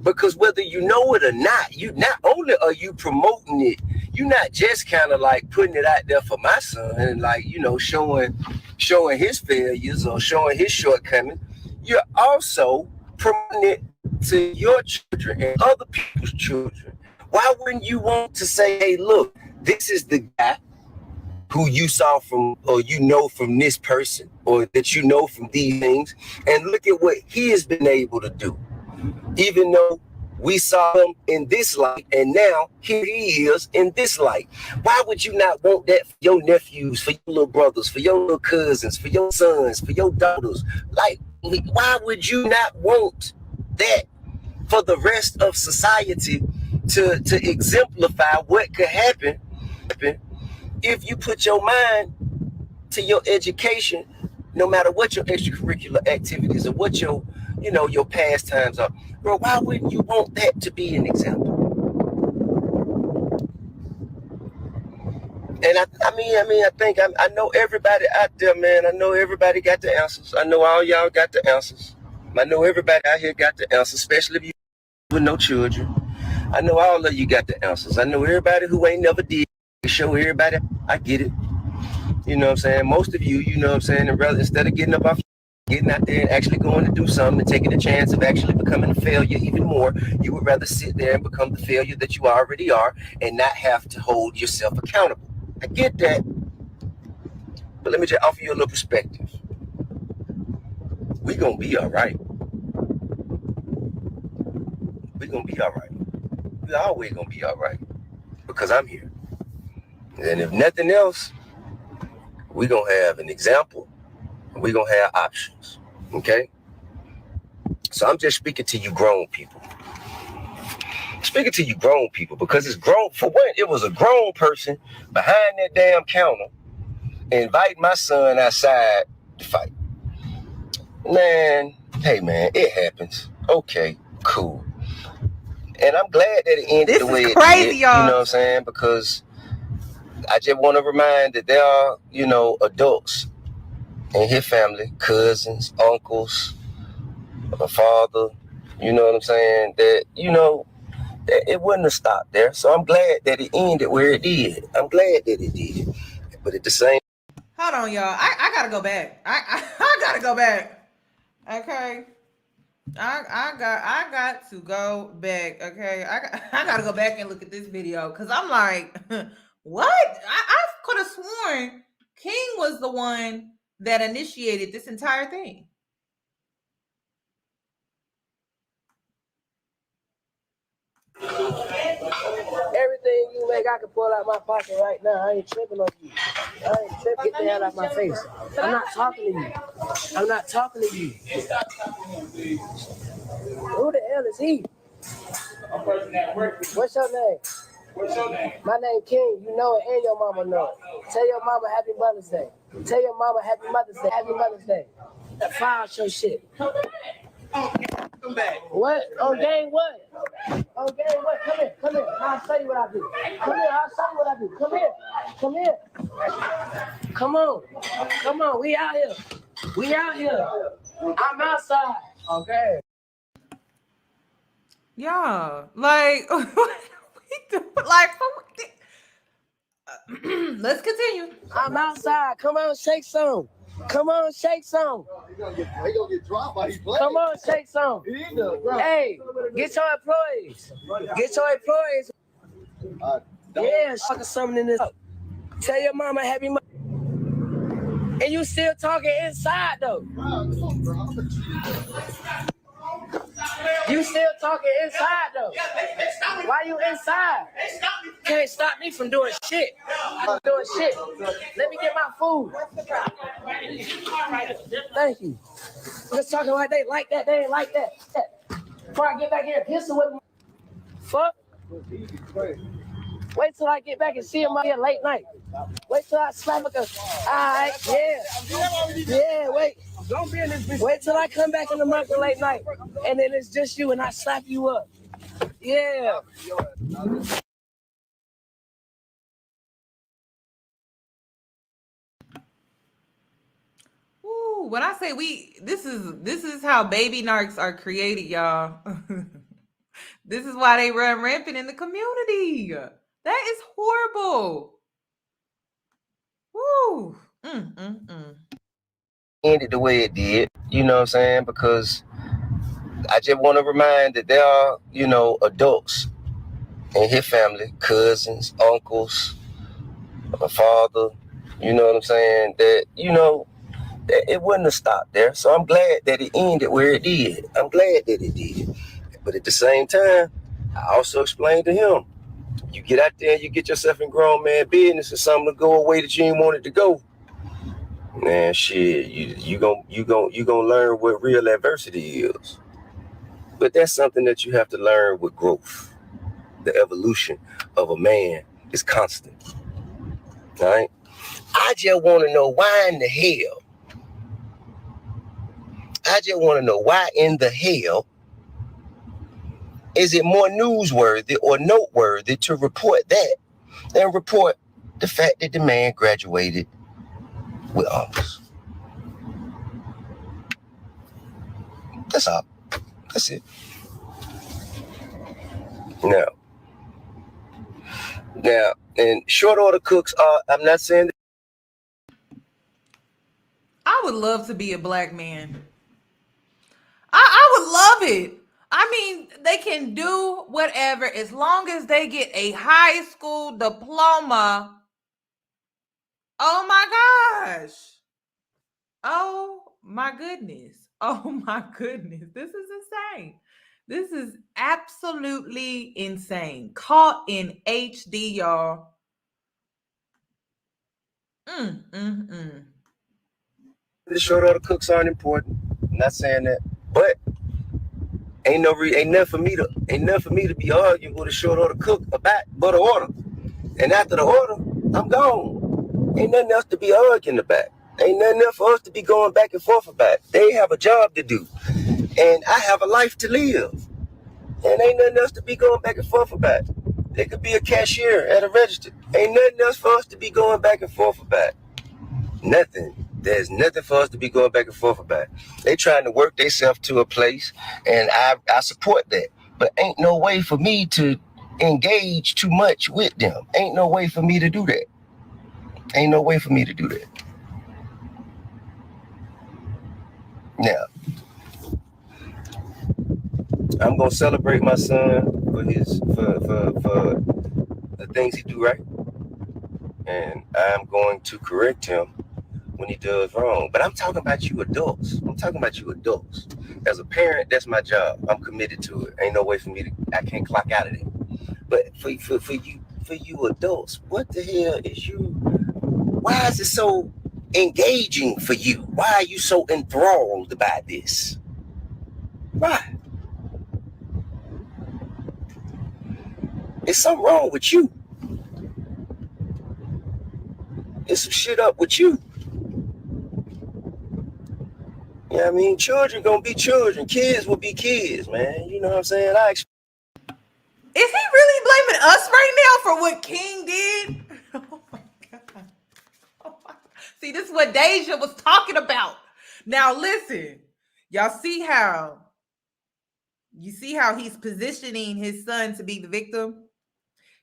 Because whether you know it or not, you not only are you promoting it, you're not just kind of like putting it out there for my son and like, you know, showing his failures or showing his shortcomings. You're also promoting it to your children and other people's children. Why wouldn't you want to say, hey, look, this is the guy who you saw from, or you know from this person, or that you know from these things, and look at what he has been able to do. Even though we saw him in this light, and now here he is in this light. Why would you not want that for your nephews, for your little brothers, for your little cousins, for your sons, for your daughters? Like, why would you not want that for the rest of society to exemplify what could happen if you put your mind to your education, no matter what your extracurricular activities or what your, you know, your pastimes are? Bro, why wouldn't you want that to be an example? And I think I know everybody out there, man. I know everybody got the answers. I know all y'all got the answers. I know everybody out here got the answers, especially if you with no children. I know all of you got the answers. I know everybody who ain't never did. Show everybody. I get it. You know what I'm saying? Most of you, you know what I'm saying, instead of getting up off, getting out there and actually going to do something and taking a chance of actually becoming a failure even more, you would rather sit there and become the failure that you already are and not have to hold yourself accountable. I get that. But let me just offer you a little perspective. We're going to be all right. We're going to be all right. We're always going to be all right because I'm here. And if nothing else, we're going to have an example. We're going to have options. Okay? So I'm just speaking to you grown people. Speaking to you grown people because it's grown. For one, it was a grown person behind that damn counter inviting my son outside to fight. Man, hey man, it happens. Okay, cool. And I'm glad that it ended the way it did. Y'all. You know what I'm saying? Because I just want to remind that there are, you know, adults in his family, cousins, uncles, a father, you know what I'm saying, that, you know, that it wouldn't have stopped there. So I'm glad that it ended where it did. I'm glad that it did. But at the same Hold on, y'all. I gotta go back. I gotta go back. Okay. I got to go back. Okay. I gotta go back and look at this video because I'm like, what? I could have sworn King was the one that initiated this entire thing. Everything you make, I can pull out my pocket right now. I ain't tripping on you. I ain't tripping. Get the hell out of my face. I'm not talking to you. I'm not talking to you. Who the hell is he? What's your name? What's your name? My name King. You know it and your mama know it. Tell your mama Happy Mother's Day. Tell your mama Happy Mother's Day. Happy Mother's Day. File your shit. Come back. What? On game what? On game what? Come here. Come here. I'll show you what I do. Come here. I'll show you what I do. Come here. Come here. Come on. Come on. We out here. We out here. I'm outside. Okay. Yeah. Like, what we do? Like, let's continue. I'm outside. Come on, shake some. Come on, shake some. He gonna get dropped while he playing. Come on, shake some. Hey, get your employees. Get your employees. Yeah, sucker something in this. Tell your mama Happy Mother's Day. And you still talking inside though. You still talking inside though. Why you inside? Can't stop me from doing shit. I'm doing shit. Let me get my food. Thank you. Just talking like they like that. They ain't like that. Before I get back here and pistol with them. Fuck. Wait till I get back and see him out here late night. Wait till I slap a. Alright, yeah. Yeah, wait. Don't be in this bitch. Wait till I come back in the market late night. And then it's just you and I slap you up. Yeah. Ooh, when I say this is how baby narcs are created, y'all. This is why they run rampant in the community. That is horrible. Woo. ended the way it did, you know what I'm saying? Because I just want to remind that there are, you know, adults in his family, cousins, uncles, a father, You know what I'm saying? That, that it wouldn't have stopped there. So I'm glad that it ended where it did. I'm glad that it did. But at the same time, I also explained to him, you get out there and you get yourself in grown man business and something to go away that you ain't want it to go. Man, shit, you gonna learn what real adversity is. But that's something that you have to learn with growth. The evolution of a man is constant. All right? I just want to know why in the hell. I just want to know why in the hell is it more newsworthy or noteworthy to report that than report the fact that the man graduated with honors? That's all. That's it. Now, and short order cooks are, I'm not saying that. I would love to be a black man. I would love it. I mean, they can do whatever as long as they get a high school diploma. Oh my gosh. Oh my goodness. Oh my goodness. This is insane. This is absolutely insane. Caught in HD, y'all. The short order cooks aren't important. I'm not saying that. But ain't nothing for me to be arguing with a short order cook about but an order. And after the order, I'm gone. Ain't nothing else to be arguing about. Ain't nothing else for us to be going back and forth about. They have a job to do. And I have a life to live. And ain't nothing else to be going back and forth about. They could be a cashier at a register. Ain't nothing else for us to be going back and forth about. Nothing. There's nothing for us to be going back and forth about. They trying to work themselves to a place, and I support that. But ain't no way for me to engage too much with them. Ain't no way for me to do that. Ain't no way for me to do that. Now, I'm gonna celebrate my son for the things he do right, and I'm going to correct him when he does wrong. But I'm talking about you adults. As a parent, that's my job. I'm committed to it. Ain't no way for me I can't clock out of it. But for you adults, what the hell is you? Why is it so engaging for you? Why are you so enthralled by this? Why? There's something wrong with you. There's some shit up with you. You know what I mean? Children gonna be children. Kids will be kids, man. You know what I'm saying? Is he really blaming us right now for what King did? Oh my God. Oh my. See, this is what Deja was talking about. Now listen, y'all see how he's positioning his son to be the victim?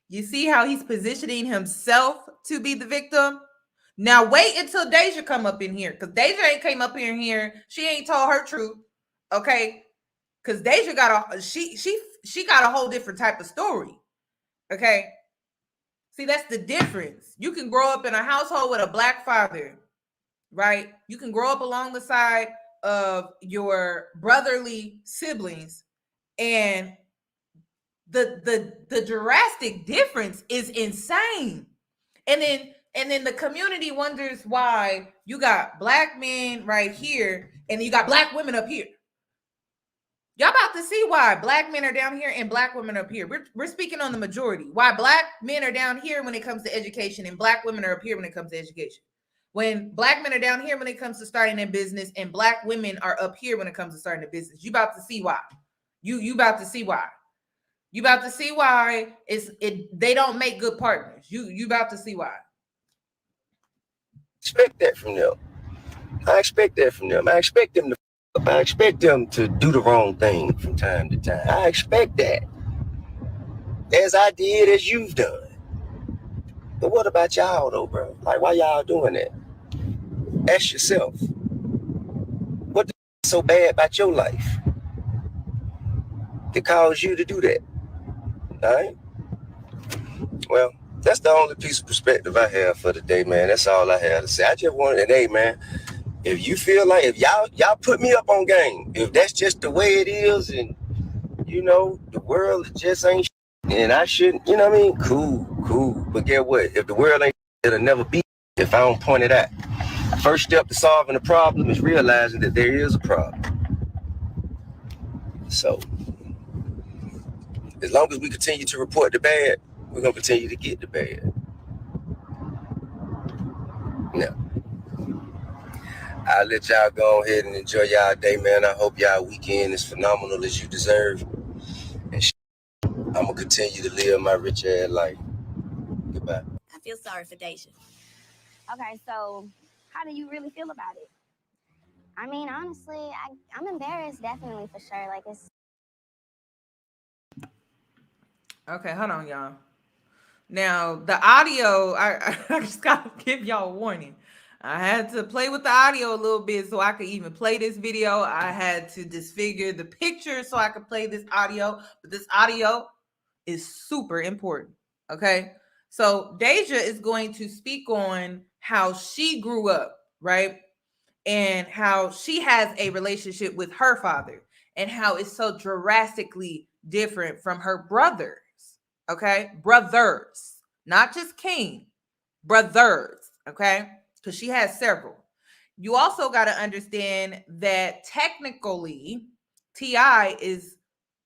You see how he's positioning himself to be the victim? Now wait until Deja come up in here, because Deja ain't came up in here. She ain't told her truth, okay? Because Deja got she got a whole different type of story, okay? See, that's the difference. You can grow up in a household with a black father, right? You can grow up along the side of your brotherly siblings, and the drastic difference is insane. And then the community wonders why you got black men right here and you got black women up here. Y'all about to see why black men are down here and black women are up here. We're speaking on the majority. Why black men are down here when it comes to education and black women are up here when it comes to education. When black men are down here when it comes to starting a business and black women are up here when it comes to starting a business. You about to see why. You about to see why. You about to see why they don't make good partners. You about to see why. Expect that from them. I expect them to do the wrong thing from time to time. I expect that. As I did, as you've done. But what about y'all though, bro? Like, why y'all doing that? Ask yourself. What is so bad about your life that caused you to do that? All right? Well, That's the only piece of perspective I have for the day, man. That's all I have to say. I just wanted, and hey, man, if you feel like, if y'all put me up on game, if that's just the way it is, and you know, the world just ain't, and I shouldn't, you know what I mean? Cool. But get what? If the world ain't, it'll never be. If I don't point it out, first step to solving the problem is realizing that there is a problem. So, as long as we continue to report the bad, we're gonna continue to get the bad. Now, I'll let y'all go ahead and enjoy y'all day, man. I hope y'all weekend is phenomenal as you deserve. And I'm gonna continue to live my rich ass life. Goodbye. I feel sorry for Deja. Okay, so how do you really feel about it? I mean, honestly, I'm embarrassed, definitely, for sure. Like, it's... Okay, hold on, y'all. Now, the audio, I just gotta give y'all a warning. I had to play with the audio a little bit so I could even play this video. I had to disfigure the picture so I could play this audio. But this audio is super important. Okay. So Deja is going to speak on how she grew up, right? And how she has a relationship with her father and how it's so drastically different from her brothers. Okay. Brothers, not just King, brothers. Okay. Because she has several. You also got to understand that technically T.I is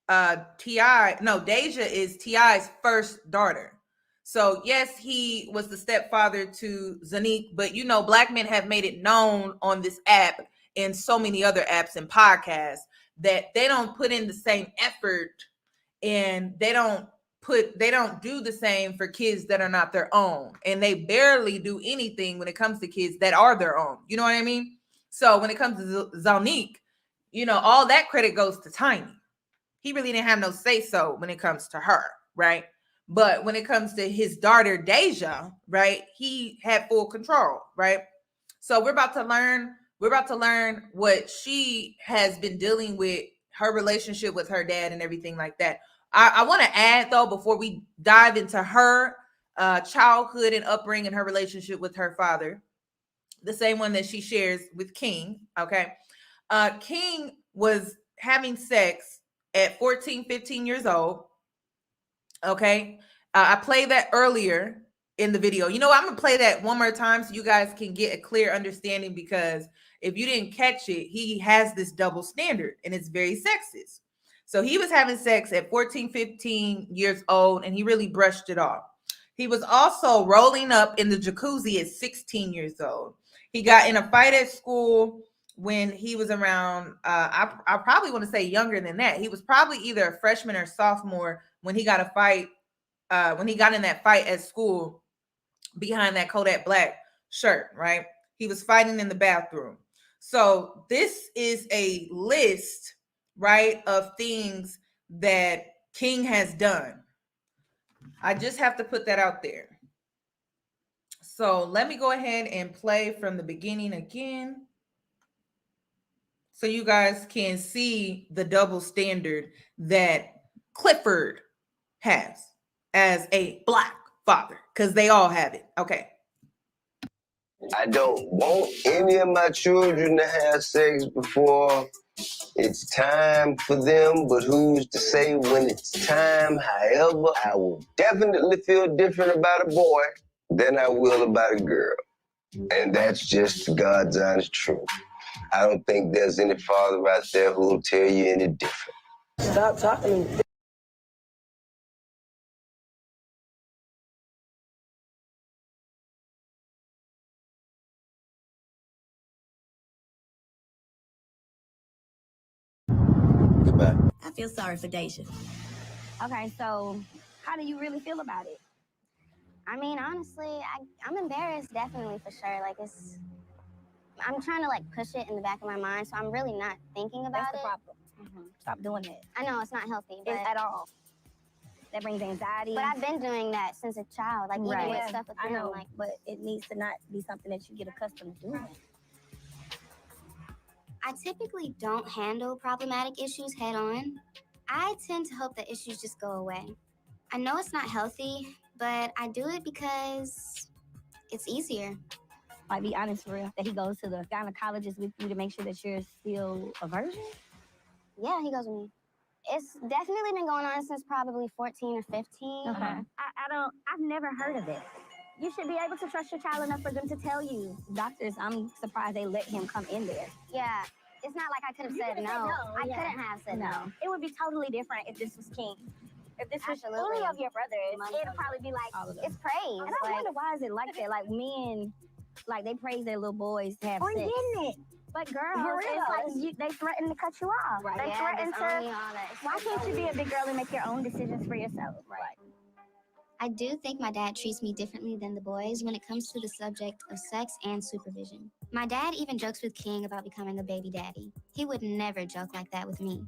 Deja is T.I.'s first daughter. So yes, he was the stepfather to Zonnique, but you know, black men have made it known on this app and so many other apps and podcasts that they don't put in the same effort and they don't do the same for kids that are not their own. And they barely do anything when it comes to kids that are their own. You know what I mean? So when it comes to Zonnique, you know, all that credit goes to Tiny. He really didn't have no say so when it comes to her, right? But when it comes to his daughter Deja, right, he had full control, right? So we're about to learn what she has been dealing with, her relationship with her dad and everything like that. I want to add though, before we dive into her childhood and upbringing, her relationship with her father, the same one that she shares with King. Okay. King was having sex at 14, 15 years old. Okay. I played that earlier in the video. You know, I'm going to play that one more time so you guys can get a clear understanding, because if you didn't catch it, he has this double standard and it's very sexist. So he was having sex at 14, 15 years old and he really brushed it off. He was also rolling up in the jacuzzi at 16 years old. He got in a fight at school when he was around, I probably want to say younger than that. He was probably either a freshman or sophomore when he got in that fight at school behind that Kodak black shirt, right? He was fighting in the bathroom. So this is a list, right, of things that King has done. I just have to put that out there. So let me go ahead and play from the beginning again, so you guys can see the double standard that Clifford has as a black father, because they all have it. Okay. I don't want any of my children to have sex before it's time for them, but who's to say when it's time? However, I will definitely feel different about a boy than I will about a girl. And that's just God's honest truth. I don't think there's any father out there who will tell you any different. Stop talking to me. Goodbye. I feel sorry for Deja. Okay, so how do you really feel about it? I mean, honestly, I'm embarrassed, definitely, for sure. Like, it's... I'm trying to, like, push it in the back of my mind, so I'm really not thinking about it. That's the problem. Mm-hmm. Stop doing that. I know, it's not healthy, but... At all. That brings anxiety. But I've been doing that since a child, like, even with stuff with him, like... But it needs to not be something that you get accustomed to doing. I typically don't handle problematic issues head on. I tend to hope that issues just go away. I know it's not healthy, but I do it because it's easier. Like, be honest for real, that he goes to the gynecologist with you to make sure that you're still a virgin? Yeah, he goes with me. It's definitely been going on since probably 14 or 15. Okay. I've never heard of it. You should be able to trust your child enough for them to tell you. Doctors, I'm surprised they let him come in there. Yeah, it's not like I could have said no. I couldn't have said no. It would be totally different if this was King. If this was Absolutely. any of your brothers, it'd probably be like, It's praise. and I wonder why is it like that? Like, men, like, they praise their little boys to have sex. getting it. But girls, For it's real. like they threaten to cut you off. Right. They Yeah, threaten disowning to. all that. Why can't you be a big girl and make your own decisions for yourself? Right. I do think my dad treats me differently than the boys when it comes to the subject of sex and supervision. My dad even jokes with King about becoming a baby daddy. He would never joke like that with me.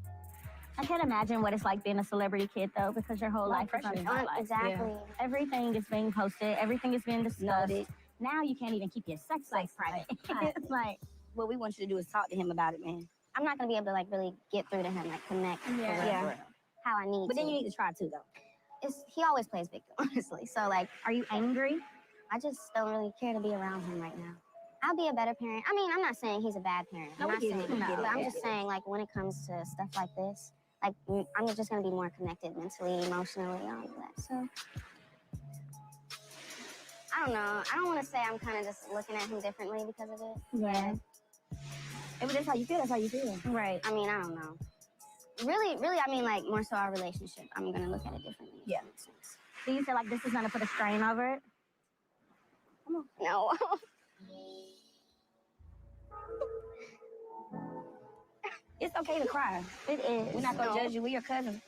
I can't imagine what it's like being a celebrity kid, though, because your whole life is on the spotlight. Exactly. Yeah. Everything is being posted. Everything is being discussed. Now you can't even keep your sex life private. It's like, what we want you to do is talk to him about it, man. I'm not gonna be able to like really get through to him, like connect. Yeah. How I need. But then to. you need to try too, though. He always plays victim, honestly. So like, Are you angry? I just don't really care to be around him right now. I'll be a better parent. I mean, I'm not saying he's a bad parent. No, I'm not we get saying it. We that. get it. But I'm We just get it. saying, like, when it comes to stuff like this, like, I'm just gonna be more connected mentally, emotionally, all of that. So I don't know. I don't want to say I'm kind of just looking at him differently because of it. Yeah. If that's how you feel, that's how you feel. Right. I mean, I don't know. Really, I mean, like, more so our relationship. I'm gonna look at it differently. Yeah. If that makes sense. Do you feel like this is gonna put a strain over it? Come on. No. It's okay to cry. It is. We're not gonna judge you. We're your cousin.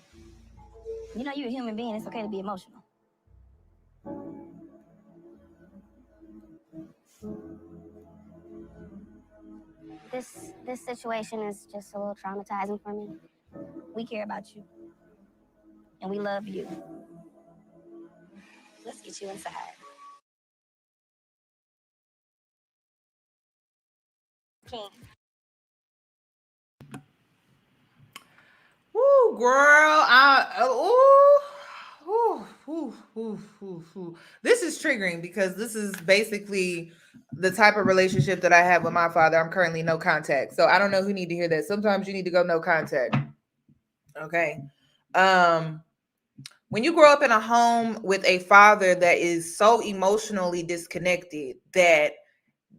You know you're a human being. It's okay to be emotional. This situation is just a little traumatizing for me. We care about you. And we love you. Let's get you inside. King. Woo, girl. This is triggering because this is basically the type of relationship that I have with my father. I'm currently no contact. So I don't know who need to hear that. Sometimes you need to go no contact. Okay. When you grow up in a home with a father that is so emotionally disconnected that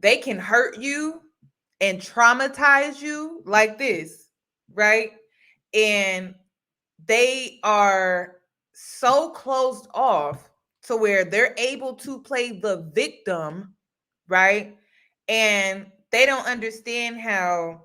they can hurt you and traumatize you like this, right? And they are so closed off to where they're able to play the victim, right? And they don't understand how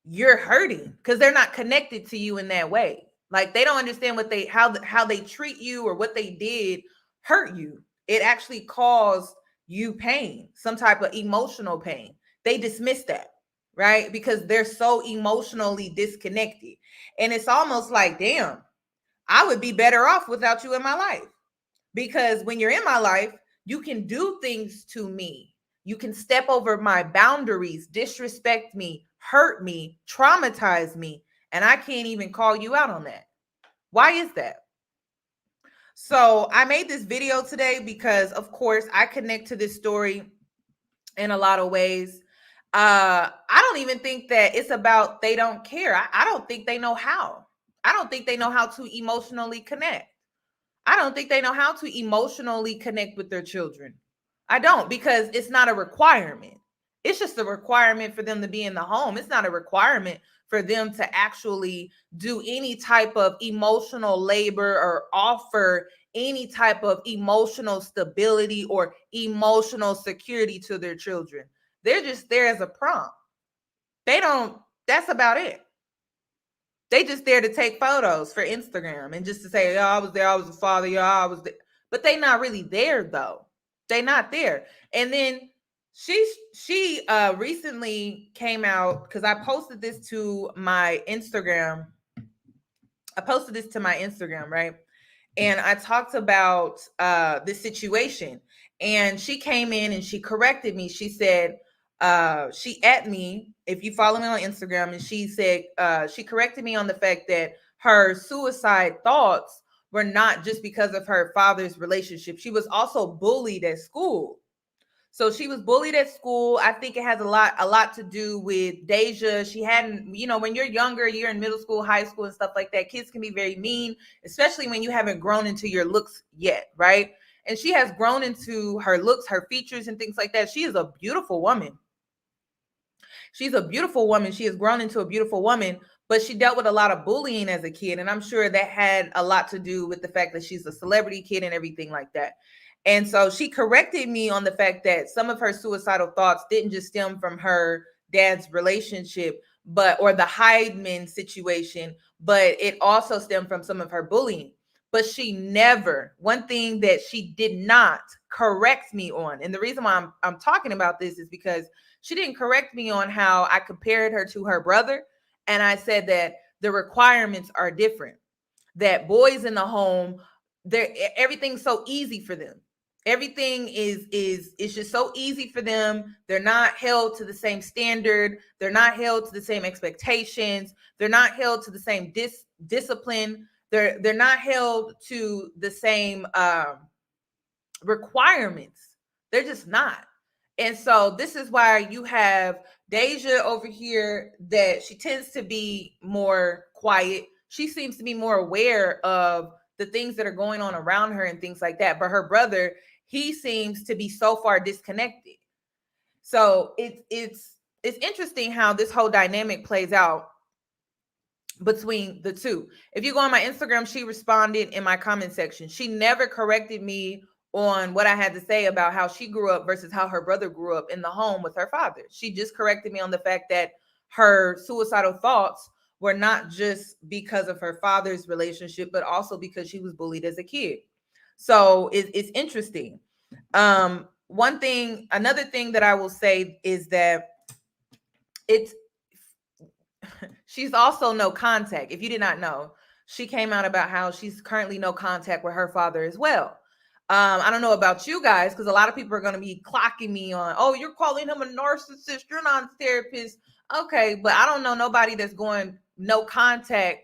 you're hurting because they're not connected to you in that way. Like they don't understand what how they treat you or what they did hurt you. It actually caused you pain, some type of emotional pain. They dismiss that, right? Because they're so emotionally disconnected. And it's almost like, damn, I would be better off without you in my life. Because when you're in my life, you can do things to me. You can step over my boundaries, disrespect me, hurt me, traumatize me, and I can't even call you out on that. Why is that? So I made this video today because, of course, I connect to this story in a lot of ways. I don't even think that it's about they don't care. I don't think they know how. I don't think they know how to emotionally connect. I don't think they know how to emotionally connect with their children. I don't, because it's not a requirement. It's just a requirement for them to be in the home. It's not a requirement for them to actually do any type of emotional labor or offer any type of emotional stability or emotional security to their children. They're just there as a prompt. That's about it. They just there to take photos for Instagram and just to say, yeah, I was there, I was a father, yeah, I was there. But they not really there though. They not there. And then she recently came out because I posted this to my Instagram. Right? And I talked about this situation. And she came in and she corrected me. She said, she at me, if you follow me on Instagram, and she said, she corrected me on the fact that her suicide thoughts were not just because of her father's relationship. She was also bullied at school. So she was bullied at school. I think it has a lot to do with Deja. She hadn't, when you're younger, you're in middle school, high school and stuff like that. Kids can be very mean, especially when you haven't grown into your looks yet, right? And she has grown into her looks, her features and things like that. She is a beautiful woman. She's a beautiful woman. She has grown into a beautiful woman, but she dealt with a lot of bullying as a kid. And I'm sure that had a lot to do with the fact that she's a celebrity kid and everything like that. And so she corrected me on the fact that some of her suicidal thoughts didn't just stem from her dad's relationship, or the Hydeman situation, but it also stemmed from some of her bullying. But she never, one thing that she did not correct me on, and the reason why I'm talking about this is because she didn't correct me on how I compared her to her brother. And I said that the requirements are different, that boys in the home, everything's so easy for them. Everything is just so easy for them. They're not held to the same standard. They're not held to the same expectations. They're not held to the same discipline. They're not held to the same requirements. They're just not. And so this is why you have Deja over here, that she tends to be more quiet. She seems to be more aware of the things that are going on around her and things like that. But her brother, he seems to be so far disconnected. So it's interesting how this whole dynamic plays out between the two. If you go on my Instagram, she responded in my comment section. She never corrected me on what I had to say about how she grew up versus how her brother grew up in the home with her father. She just corrected me on the fact that her suicidal thoughts were not just because of her father's relationship, but also because she was bullied as a kid. So it's interesting. Another thing that I will say is that she's also no contact. If you did not know, she came out about how she's currently no contact with her father as well. I don't know about you guys, because a lot of people are going to be clocking me on, oh, you're calling him a narcissist, you're not a therapist. Okay, but I don't know nobody that's going no contact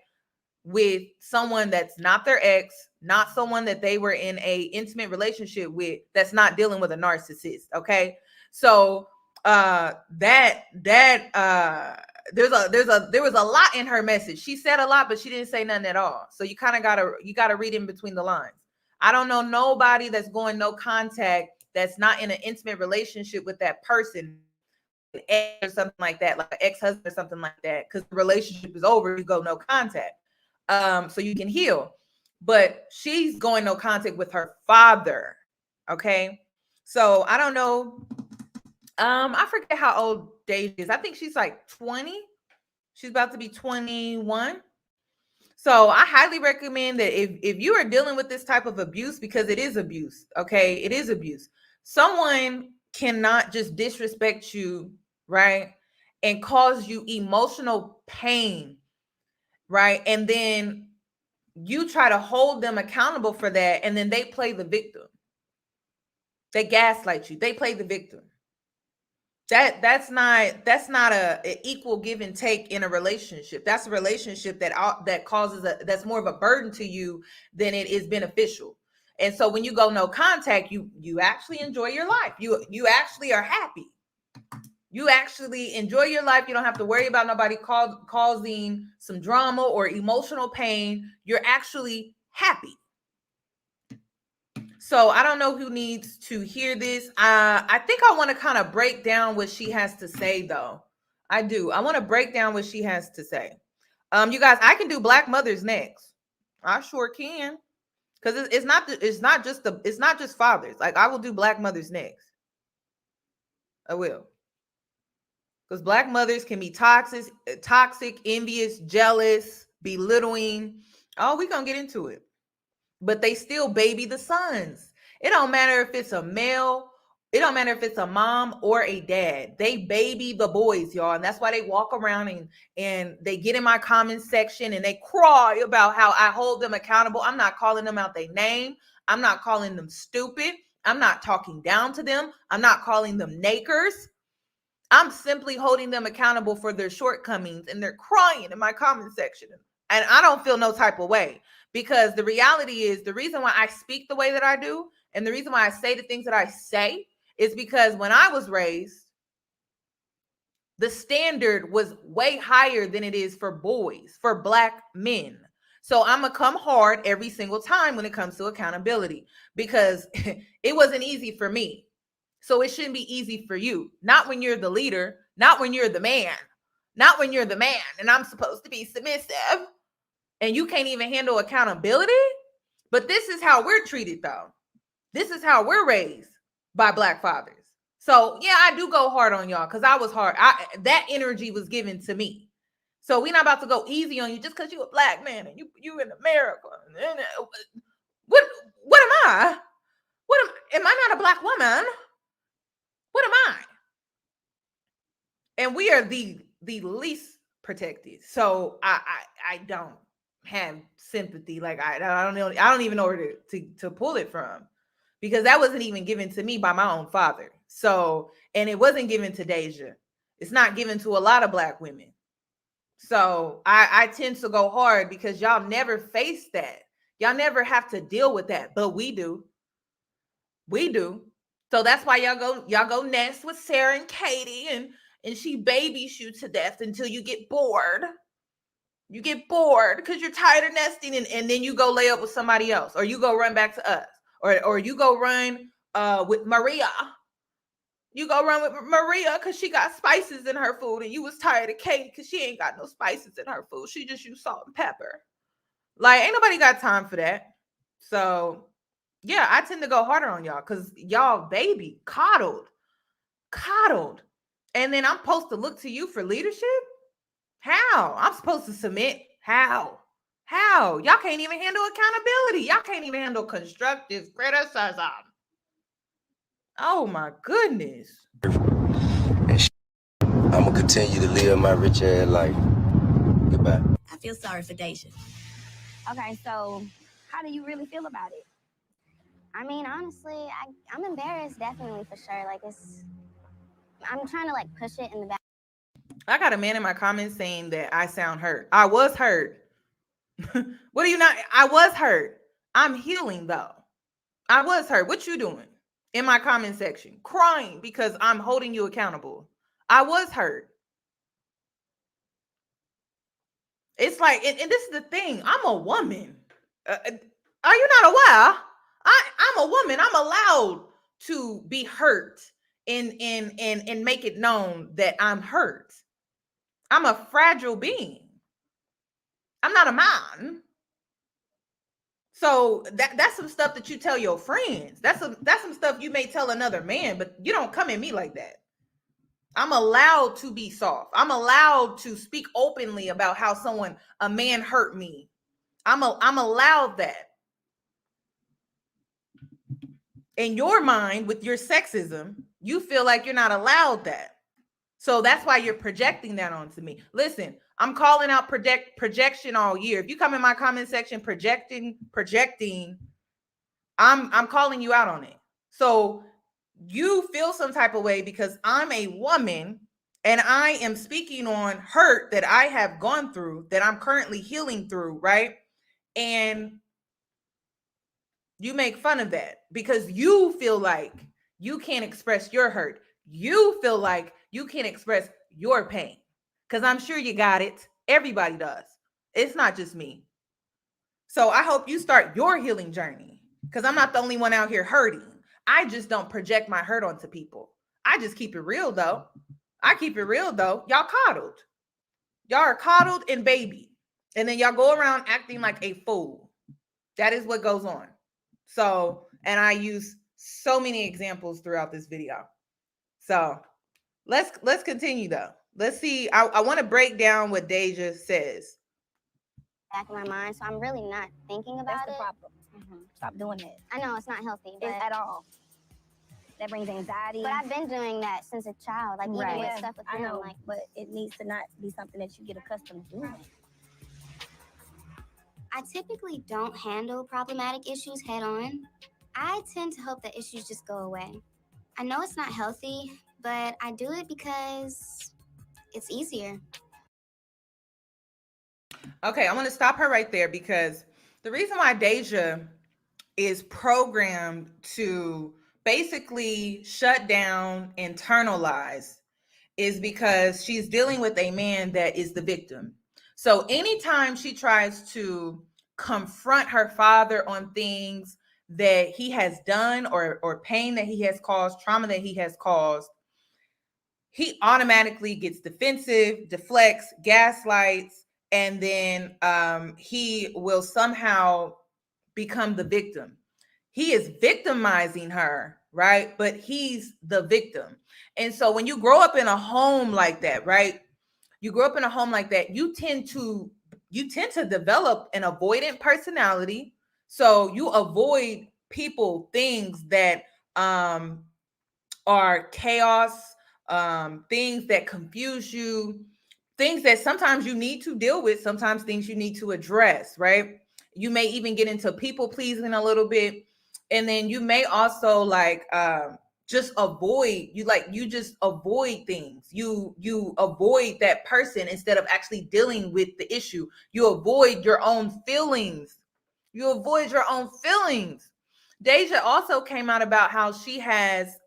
with someone that's not their ex, not someone that they were in a intimate relationship with, that's not dealing with a narcissist. Okay, so there was a lot in her message. She said a lot, but she didn't say nothing at all. So you kind of gotta read in between the lines. I don't know nobody that's going no contact that's not in an intimate relationship with that person, or something like that, like an ex-husband or something like that, because the relationship is over, you go no contact, so you can heal. But she's going no contact with her father. Okay, so I don't know. I forget how old Deja is. I think she's like 20. She's about to be 21. So I highly recommend that if you are dealing with this type of abuse, because it is abuse, okay? It is abuse. Someone cannot just disrespect you, right? And cause you emotional pain, right? And then you try to hold them accountable for that, and then they play the victim. They gaslight you. They play the victim. That's not a equal give and take in a relationship. That's a relationship that causes that's more of a burden to you than it is beneficial. And so when you go no contact, you actually enjoy your life. You actually are happy. You actually enjoy your life. You don't have to worry about nobody causing some drama or emotional pain. You're actually happy. So I don't know who needs to hear this. I think I want to kind of break down what she has to say, though. I do. I want to break down what she has to say. You guys, I can do Black mothers next. I sure can, because it's not just fathers. Like, I will do Black mothers next. I will, because Black mothers can be toxic, envious, jealous, belittling. Oh, we're gonna get into it. But they still baby the sons. It don't matter if it's a male, it don't matter if it's a mom or a dad. They baby the boys, y'all. And that's why they walk around and they get in my comment section and they cry about how I hold them accountable. I'm not calling them out their name. I'm not calling them stupid. I'm not talking down to them. I'm not calling them nakers. I'm simply holding them accountable for their shortcomings, and they're crying in my comment section. And I don't feel no type of way, because the reality is, the reason why I speak the way that I do and the reason why I say the things that I say is because when I was raised, the standard was way higher than it is for boys, for Black men. So I'm going to come hard every single time when it comes to accountability, because it wasn't easy for me. So it shouldn't be easy for you. Not when you're the leader, not when you're the man, not when you're the man and I'm supposed to be submissive and you can't even handle accountability. But this is how we're treated, though. This is how we're raised by Black fathers. So yeah, I do go hard on y'all because I was hard. That energy was given to me. So we're not about to go easy on you just because you're a Black man and you in America. What am I? Am I not a Black woman? What am I? And we are the least protected. So I don't have sympathy. Like I don't know. I don't even know where to pull it from, because that wasn't even given to me by my own father. So, and it wasn't given to Deja. It's not given to a lot of Black women. So I tend to go hard because y'all never face that. Y'all never have to deal with that, but we do. We do. So that's why y'all go nest with Sarah and Katie, and she babies you to death until you get bored. You get bored because you're tired of nesting, and then you go lay up with somebody else, or you go run back to us, or you go run with Maria. You go run with Maria because she got spices in her food, and you was tired of Kate because she ain't got no spices in her food. She just used salt and pepper. Like, ain't nobody got time for that. So yeah, I tend to go harder on y'all because y'all baby coddled. And then I'm supposed to look to you for leadership? How? I'm supposed to submit? How? Y'all can't even handle accountability. Y'all can't even handle constructive criticism. Oh my goodness. And I'm gonna continue to live my rich ass life. Goodbye. I feel sorry for Deja. Okay, so how do you really feel about it? I mean, honestly, I'm embarrassed, definitely, for sure. Like, I'm trying to, like, push it in the back. I got a man in my comments saying that I sound hurt. I was hurt. What are you not? I was hurt. I'm healing, though. I was hurt. What you doing in my comment section? Crying because I'm holding you accountable. I was hurt. It's like, and this is the thing. I'm a woman. Are you not aware? I'm a woman. I'm allowed to be hurt and make it known that I'm hurt. I'm a fragile being. I'm not a man. So that's some stuff that you tell your friends. That's some stuff you may tell another man, but you don't come at me like that. I'm allowed to be soft. I'm allowed to speak openly about how a man hurt me. I'm allowed that. In your mind, with your sexism, you feel like you're not allowed that. So that's why you're projecting that onto me. Listen, I'm calling out projection all year. If you come in my comment section projecting, I'm calling you out on it. So you feel some type of way because I'm a woman and I am speaking on hurt that I have gone through, that I'm currently healing through, right? And you make fun of that because you feel like you can't express your hurt. You feel like you can't express your pain, because I'm sure you got it. Everybody does. It's not just me. So I hope you start your healing journey, because I'm not the only one out here hurting. I just don't project my hurt onto people. I just keep it real, though. Y'all coddled. Y'all are coddled and baby. And then y'all go around acting like a fool. That is what goes on. So, and I use so many examples throughout this video. So let's continue, though. Let's see. I want to break down what Deja says. Back in my mind, so I'm really not thinking about That's it. the problem. Mm-hmm. Stop doing that. I know it's not healthy, but At all. That brings anxiety. I've been doing that since a child, like Right. even with Yeah, stuff with I him, know, like. but it needs to not be something that you get accustomed to doing. I typically don't handle problematic issues head on. I tend to hope that issues just go away. I know it's not healthy, but I do it because it's easier. Okay, I'm going to stop her right there because the reason why Deja is programmed to basically shut down, internalize, is because she's dealing with a man that is the victim. So anytime she tries to confront her father on things that he has done or pain that he has caused, trauma that he has caused, he automatically gets defensive, deflects, gaslights, and then he will somehow become the victim. He is victimizing her, right? But he's the victim. And so when you grow up in a home like that, right? You grow up in a home like that, you tend to develop an avoidant personality. So you avoid people, things that are chaos, things that confuse you, things that sometimes you need to deal with, sometimes things you need to address, right? You may even get into people pleasing a little bit. And then you may also just avoid, you just avoid things. You avoid that person instead of actually dealing with the issue. You avoid your own feelings. You avoid your own feelings. Deja also came out about how she has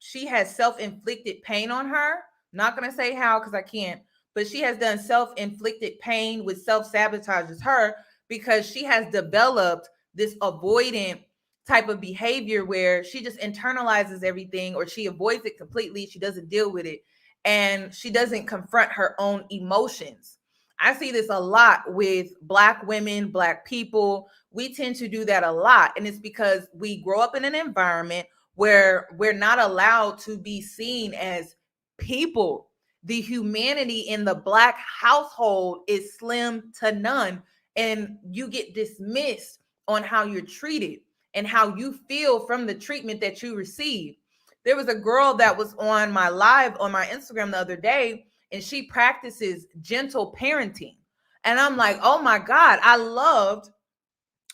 self-inflicted pain on her. Not gonna say how because I can't, but she has done self-inflicted pain, which self-sabotages her because she has developed this avoidant type of behavior where she just internalizes everything or she avoids it completely. She doesn't deal with it and she doesn't confront her own emotions. I see this a lot with Black women, Black people. We tend to do that a lot. And it's because we grow up in an environment where we're not allowed to be seen as people. The humanity in the Black household is slim to none. And you get dismissed on how you're treated and how you feel from the treatment that you receive. There was a girl that was on my live on my Instagram the other day, and she practices gentle parenting. And I'm like, oh my God, I loved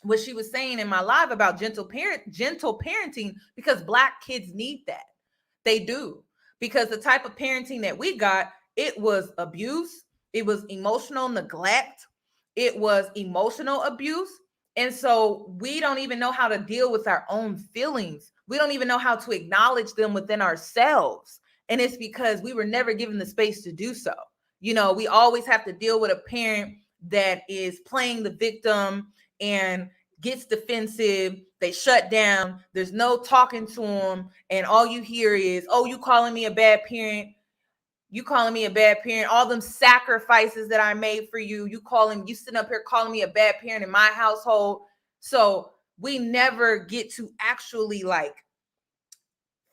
what she was saying in my live about gentle parenting because Black kids need that. They do. Because the type of parenting that we got, it was abuse, it was emotional neglect, it was emotional abuse. And so we don't even know how to deal with our own feelings. We don't even know how to acknowledge them within ourselves. And it's because we were never given the space to do so. You know, we always have to deal with a parent that is playing the victim and gets defensive. They shut down. There's no talking to them. And all you hear is, oh, you calling me a bad parent. You calling me a bad parent. All them sacrifices that I made for you. You sitting up here calling me a bad parent in my household. So we never get to actually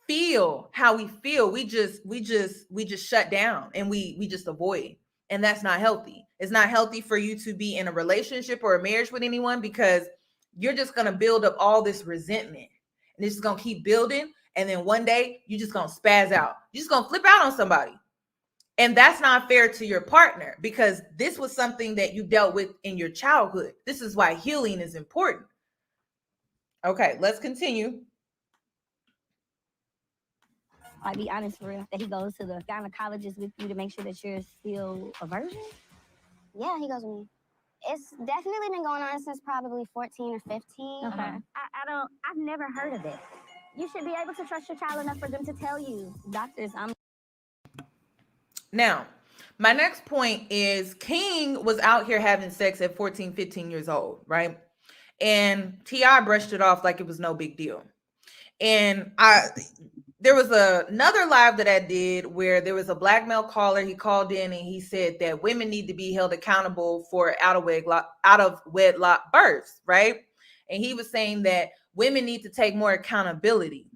feel how we feel. We just shut down and we just avoid. And that's not healthy. It's not healthy for you to be in a relationship or a marriage with anyone because you're just going to build up all this resentment and it's just going to keep building. And then one day you're just going to spaz out. You're just going to flip out on somebody. And that's not fair to your partner because this was something that you dealt with in your childhood. This is why healing is important. Okay, let's continue. I'll be honest for real, that he goes to the gynecologist with you to make sure that you're still a virgin? Yeah, he goes with me. It's definitely been going on since probably 14 or 15. Okay. I've never heard of it. You should be able to trust your child enough for them to tell you. Doctors, Now, my next point is King was out here having sex at 14, 15 years old, right? And T.I brushed it off like it was no big deal. And there was another live that I did where there was a Black male caller. He called in and he said that women need to be held accountable for out of wedlock births, right? And he was saying that women need to take more accountability.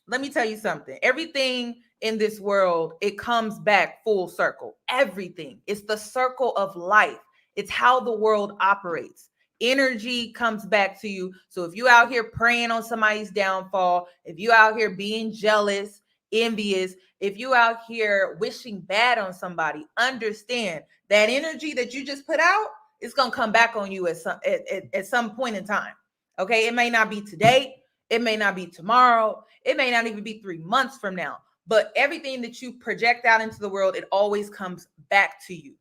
Let me tell you something. Everything in this world, it comes back full circle. Everything. It's the circle of life. It's how the world operates. Energy comes back to you. So if you out here praying on somebody's downfall, if you out here being jealous, envious, if you out here wishing bad on somebody, understand that energy that you just put out is going to come back on you at some point in time. Okay. It may not be today. It may not be tomorrow. It may not even be 3 months from now, but everything that you project out into the world, it always comes back to you.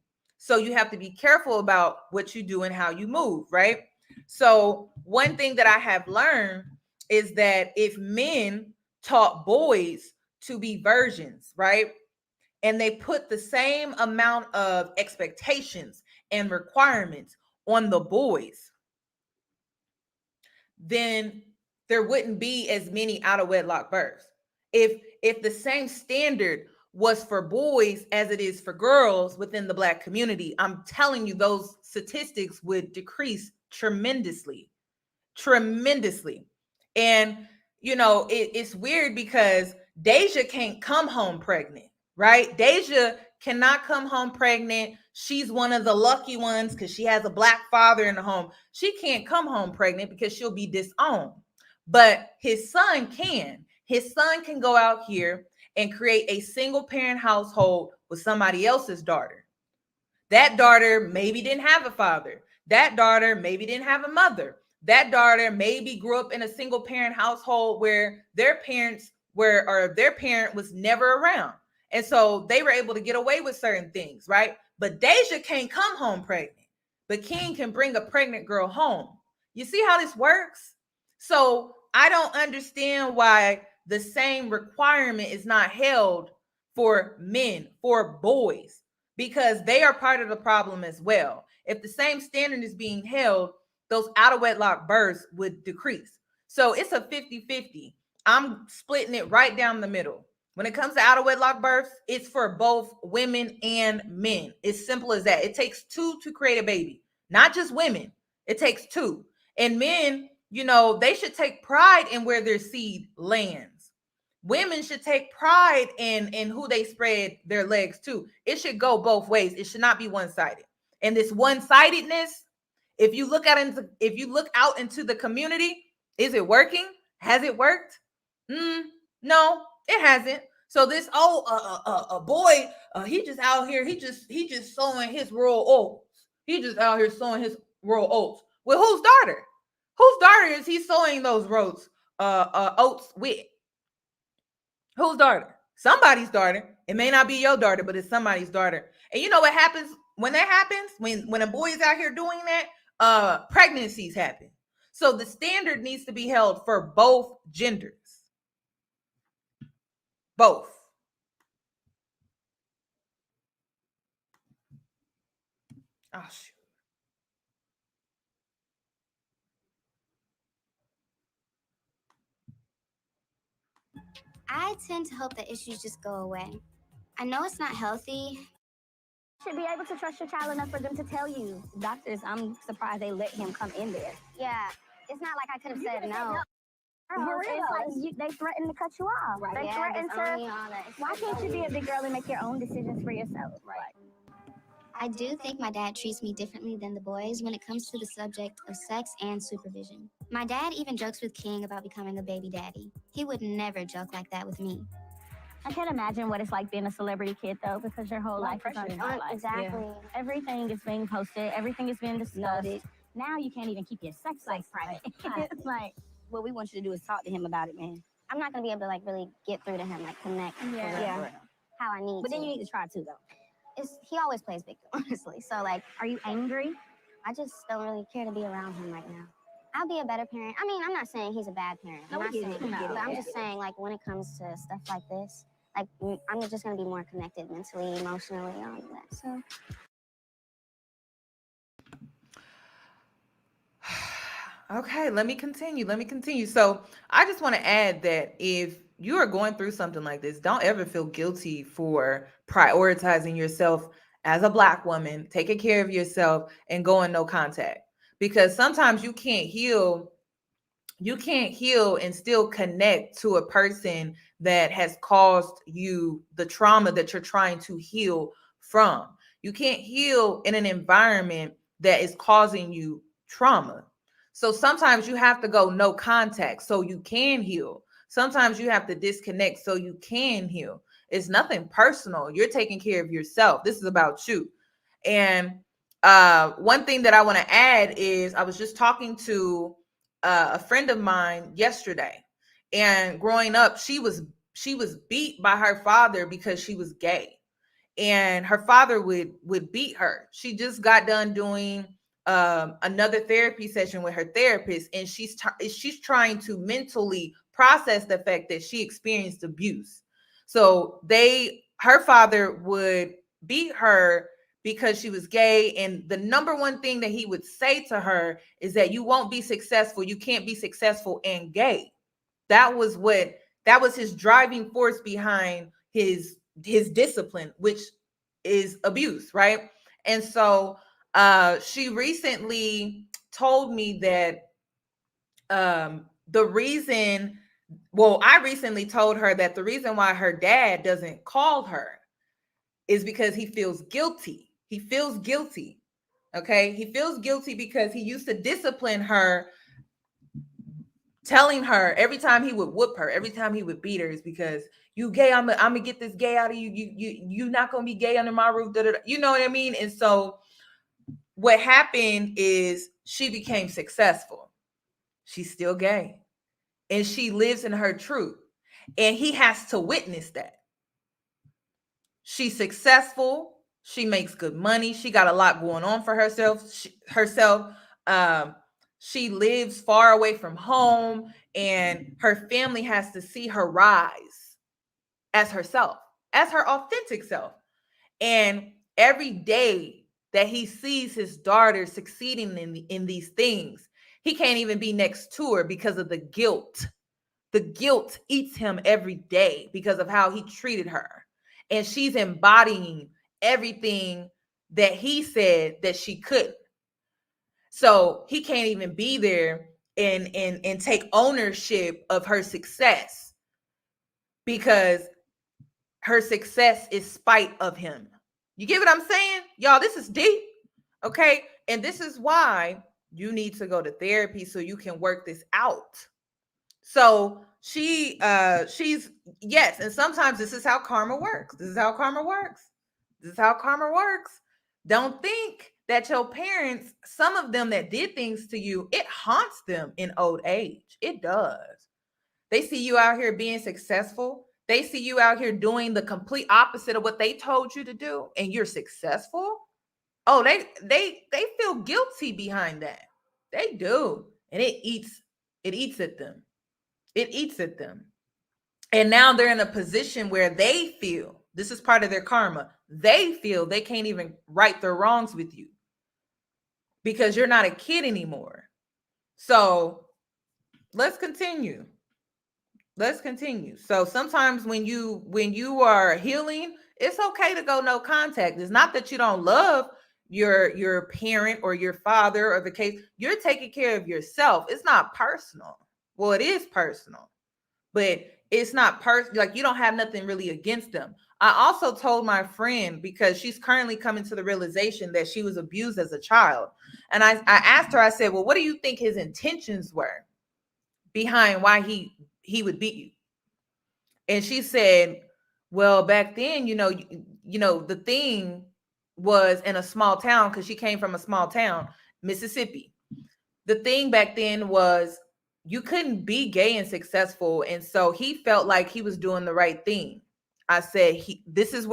So you have to be careful about what you do and how you move, right? So one thing that I have learned is that if men taught boys to be virgins, right? And they put the same amount of expectations and requirements on the boys, then there wouldn't be as many out of wedlock births. If the same standard was for boys as it is for girls within the Black community, I'm telling you, those statistics would decrease tremendously. And it's weird because Deja can't come home pregnant, right? Deja cannot come home pregnant. She's one of the lucky ones because she has a Black father in the home. She can't come home pregnant because she'll be disowned. But his son can. His son can go out here and create a single parent household with somebody else's daughter. That daughter maybe didn't have a father. That daughter maybe didn't have a mother. That daughter maybe grew up in a single parent household where their parent was never around. And so they were able to get away with certain things, right? But Deja can't come home pregnant. But King can bring a pregnant girl home. You see how this works? So I don't understand why the same requirement is not held for men, for boys, because they are part of the problem as well. If the same standard is being held, those out of wedlock births would decrease. So it's a 50-50. I'm splitting it right down the middle. When it comes to out of wedlock births, it's for both women and men. It's simple as that. It takes two to create a baby, not just women. It takes two. And men, they should take pride in where their seed lands. Women should take pride in who they spread their legs to. It should go both ways. It should not be one-sided. And this one-sidedness, if you look out into the community, is it working? Has it worked? No, it hasn't. So this a boy, he just out here, he just sowing his rural oats. He just out here sowing his rural oats. Well, whose daughter? Whose daughter is he sowing those oats with? Whose daughter? Somebody's daughter. It may not be your daughter, but it's somebody's daughter. And you know what happens when that happens? When a boy is out here doing that, pregnancies happen. So the standard needs to be held for both genders. Both. Oh, shoot. I tend to hope that issues just go away. I know it's not healthy. Should be able to trust your child enough for them to tell you. Doctors, I'm surprised they let him come in there. Yeah, it's not like I could have said no. It's like they threatened to cut you off. Right. They Yeah, threatened disowning to. all that. Why can't you be a big girl and make your own decisions for yourself? Right. I do think my dad treats me differently than the boys when it comes to the subject of sex and supervision. My dad even jokes with King about becoming a baby daddy. He would never joke like that with me. I can't imagine what it's like being a celebrity kid, though, because your whole life is under my life. Exactly. Yeah. Everything is being posted. Everything is being discussed. Now you can't even keep your sex life private. It's like, what we want you to do is talk to him about it, man. I'm not going to be able to, really get through to him, connect. Yeah. How I need But to. then you need to try, too, though. He always plays victim, honestly. So, are you angry? I just don't really care to be around him right now. I'll be a better parent. I mean, I'm not saying he's a bad parent. I'm not saying, but I'm just saying, when it comes to stuff like this, I'm just going to be more connected mentally, emotionally, all of that. So. Okay, let me continue. So I just want to add that if you are going through something like this, don't ever feel guilty for prioritizing yourself as a Black woman, taking care of yourself, and going no contact. Because sometimes you can't heal and still connect to a person that has caused you the trauma that you're trying to heal from. You can't heal in an environment that is causing you trauma. So sometimes you have to go no contact so you can heal. Sometimes you have to disconnect so you can heal. It's nothing personal. You're taking care of yourself. This is about you. And one thing that I want to add is I was just talking to a friend of mine yesterday, and growing up, she was beat by her father because she was gay. and her father would beat her. She just got done doing another therapy session with her therapist, and she's trying to mentally process the fact that she experienced abuse. So her father would beat her because she was gay, and the number one thing that he would say to her is that you won't be successful, you can't be successful and gay. That was his driving force behind his discipline, which is abuse, right? And so she recently told me that I recently told her that the reason why her dad doesn't call her is because he feels guilty. He feels guilty. Okay. He feels guilty because he used to discipline her, telling her every time he would whoop her, every time he would beat her, is because you gay. I'm gonna get this gay out of you. You not gonna be gay under my roof. You know what I mean? And so what happened is she became successful. She's still gay, and she lives in her truth, and he has to witness that. She's successful. She makes good money. She got a lot going on for herself. She lives far away from home, and her family has to see her rise as herself, as her authentic self. And every day that he sees his daughter succeeding in these things, he can't even be next to her because of the guilt. The guilt eats him every day because of how he treated her. And she's embodying everything that he said that she couldn't. So he can't even be there and take ownership of her success because her success is spite of him. You get what I'm saying? Y'all, this is deep. Okay. And this is why you need to go to therapy so you can work this out. So she's yes, and sometimes this is how karma works. This is how karma works. This is how karma works. Don't think that your parents, some of them that did things to you, it haunts them in old age. It does. They see you out here being successful. They see you out here doing the complete opposite of what they told you to do, and you're successful. Oh, they feel guilty behind that. They do. And it eats at them. It eats at them. And now they're in a position where they feel, this is part of their karma, they feel they can't even right their wrongs with you because you're not a kid anymore. So let's continue. Let's continue. So sometimes when you are healing, it's okay to go no contact. It's not that you don't love your parent or your father or the case. You're taking care of yourself. It's not personal. Well, it is personal, but it's not personal. Like, you don't have nothing really against them. I also told my friend, because she's currently coming to the realization that she was abused as a child. And I asked her, I said, well, what do you think his intentions were behind why he would beat you? And she said, well, back then, the thing was in a small town, because she came from a small town, Mississippi. The thing back then was you couldn't be gay and successful. And so he felt like he was doing the right thing. I said, this is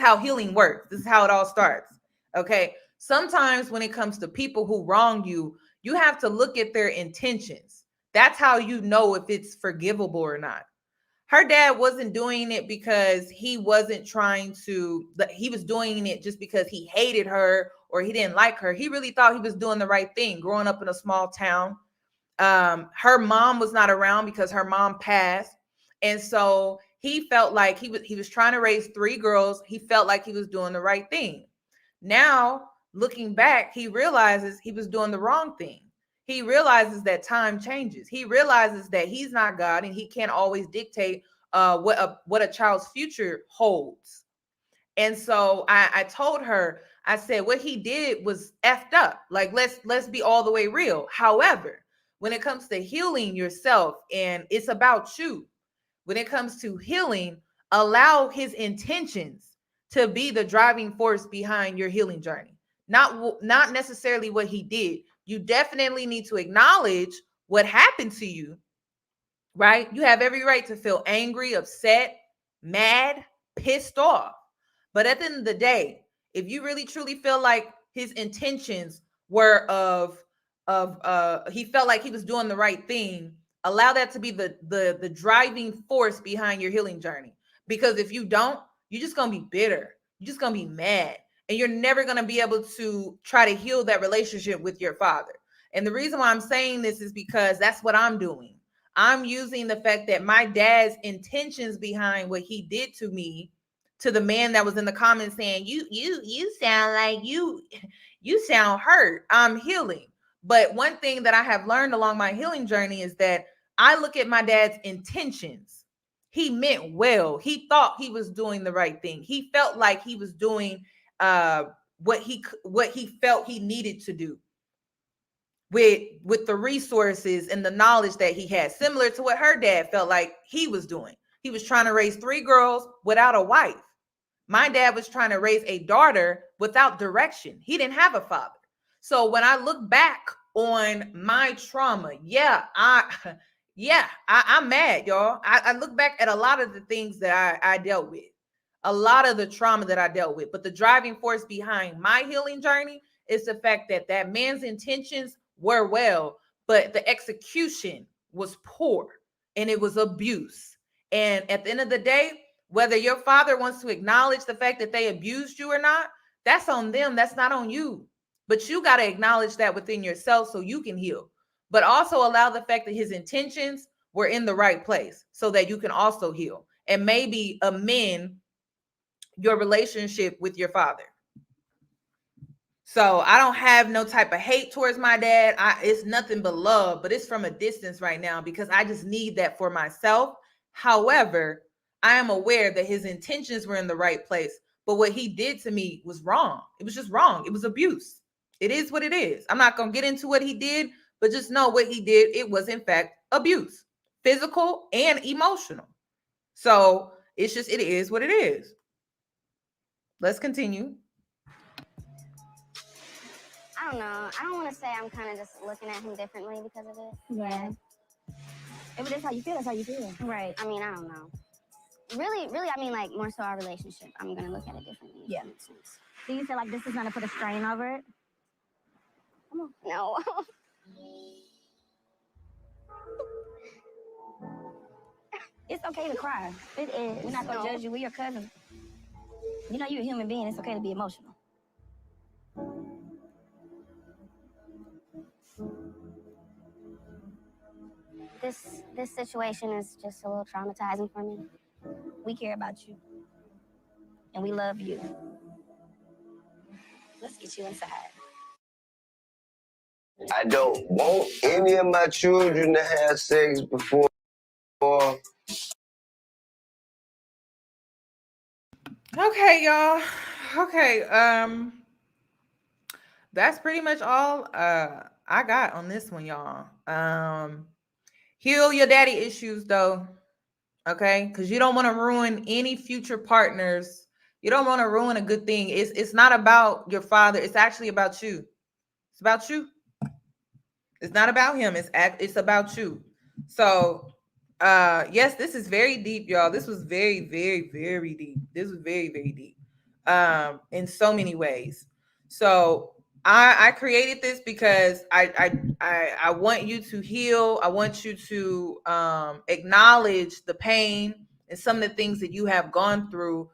how healing works. This is how it all starts. Okay. Sometimes when it comes to people who wrong you, you have to look at their intentions. That's how you know if it's forgivable or not. Her dad wasn't doing it because he wasn't trying to, he was doing it just because he hated her or he didn't like her. He really thought he was doing the right thing growing up in a small town. Her mom was not around because her mom passed. And so he felt like he was trying to raise 3 girls. He felt like he was doing the right thing. Now, looking back, he realizes he was doing the wrong thing. He realizes that time changes. He realizes that he's not God and he can't always dictate what a child's future holds. And so I told her, I said, what he did was effed up. Like, let's be all the way real. However, when it comes to healing yourself, and it's about you, when it comes to healing, allow his intentions to be the driving force behind your healing journey. Not necessarily what he did. You definitely need to acknowledge what happened to you, right? You have every right to feel angry, upset, mad, pissed off. But at the end of the day, if you really truly feel like his intentions were he felt like he was doing the right thing, allow that to be the driving force behind your healing journey. Because if you don't, you're just gonna be bitter. You're just gonna be mad. And you're never gonna be able to try to heal that relationship with your father. And the reason why I'm saying this is because that's what I'm doing. I'm using the fact that my dad's intentions behind what he did to me, to the man that was in the comments saying, you sound like you sound hurt. I'm healing. But one thing that I have learned along my healing journey is that I look at my dad's intentions. He meant well. He thought he was doing the right thing. He felt like he was doing what he felt he needed to do with the resources and the knowledge that he had, similar to what her dad felt like he was doing. He was trying to raise 3 girls without a wife. My dad was trying to raise a daughter without direction. He didn't have a father. So when I look back on my trauma, I'm mad, y'all. I look back at a lot of the things that I dealt with, a lot of the trauma that I dealt with. But the driving force behind my healing journey is the fact that that man's intentions were well, but the execution was poor and it was abuse. And at the end of the day, whether your father wants to acknowledge the fact that they abused you or not, that's on them. That's not on you. But you got to acknowledge that within yourself so you can heal. But also allow the fact that his intentions were in the right place so that you can also heal and maybe amend your relationship with your father. So I don't have no type of hate towards my dad. It's nothing but love, but it's from a distance right now because I just need that for myself. However, I am aware that his intentions were in the right place, but what he did to me was wrong. It was just wrong. It was abuse. It is what it is. I'm not going to get into what he did, but just know what he did. It was in fact abuse, physical and emotional. So it is what it is. Let's continue. I don't know. I don't want to say I'm kind of just looking at him differently because of it. Yeah. If that's how you feel, that's how you feel. Right. I mean, I don't know. Really, I mean, like, more so our relationship. I'm going to look at it differently. Yeah. Makes sense. Do you feel like this is going to put a strain over it? Come on. No. It's okay to cry. It is. We're not going to judge you. We're your cousin. You know you're a human being. It's okay to be emotional. This situation is just a little traumatizing for me. We care about you. And we love you. Let's get you inside. I don't want any of my children to have sex before. Okay, y'all. Okay, that's pretty much all I got on this one, y'all. Heal your daddy issues though. Okay, because you don't want to ruin any future partners. You don't want to ruin a good thing. It's not about your father. It's actually about you. It's about you. It's not about him. It's about you. So yes, this is very deep, y'all. This was very, very, very deep. This was very, very deep. In so many ways. So I created this because I want you to heal. I want you to acknowledge the pain and some of the things that you have gone through.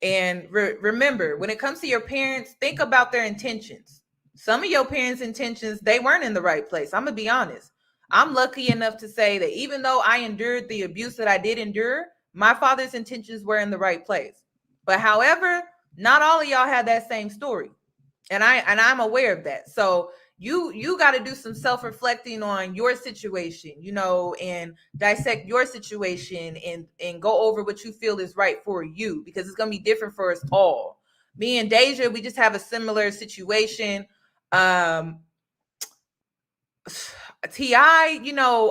And remember, when it comes to your parents, think about their intentions. Some of your parents' intentions, they weren't in the right place. I'm gonna be honest. I'm lucky enough to say that even though I endured the abuse that I did endure, my father's intentions were in the right place. But however, not all of y'all had that same story. And I'm aware of that. So you got to do some self-reflecting on your situation, and dissect your situation and go over what you feel is right for you, because it's going to be different for us all. Me and Deja, we just have a similar situation. T.I,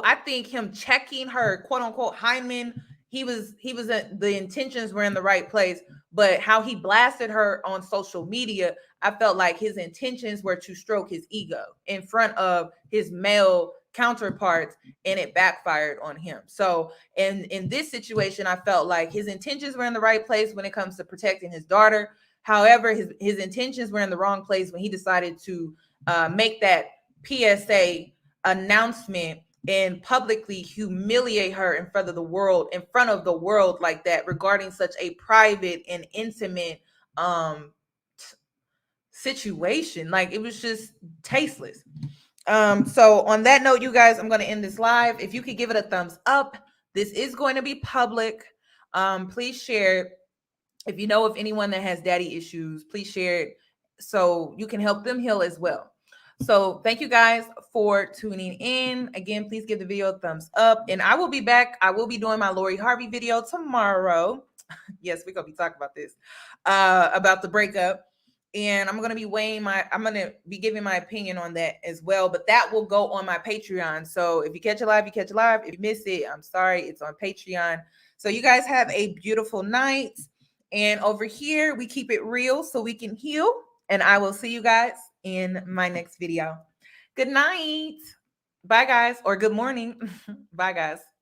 I think him checking her quote unquote hymen, the intentions were in the right place, but how he blasted her on social media, I felt like his intentions were to stroke his ego in front of his male counterparts, and it backfired on him. So in this situation, I felt like his intentions were in the right place when it comes to protecting his daughter. However, his intentions were in the wrong place when he decided to make that PSA announcement and publicly humiliate her in front of the world like that, regarding such a private and intimate situation. Like, it was just tasteless. So on that note, you guys, I'm going to end this live. If you could give it a thumbs up, this is going to be public. Please share it. If you know of anyone that has daddy issues, please share it so you can help them heal as well. So thank you guys for tuning in. Again, please give the video a thumbs up, and I will be back. I will be doing my Lori Harvey video tomorrow. Yes, we're going to be talking about this, about the breakup. And I'm going to be giving my opinion on that as well, but that will go on my Patreon. So if you catch it live, you catch it live. If you miss it, I'm sorry. It's on Patreon. So you guys have a beautiful night. And over here, we keep it real so we can heal. And I will see you guys in my next video. Good night. Bye, guys. Or good morning. Bye, guys.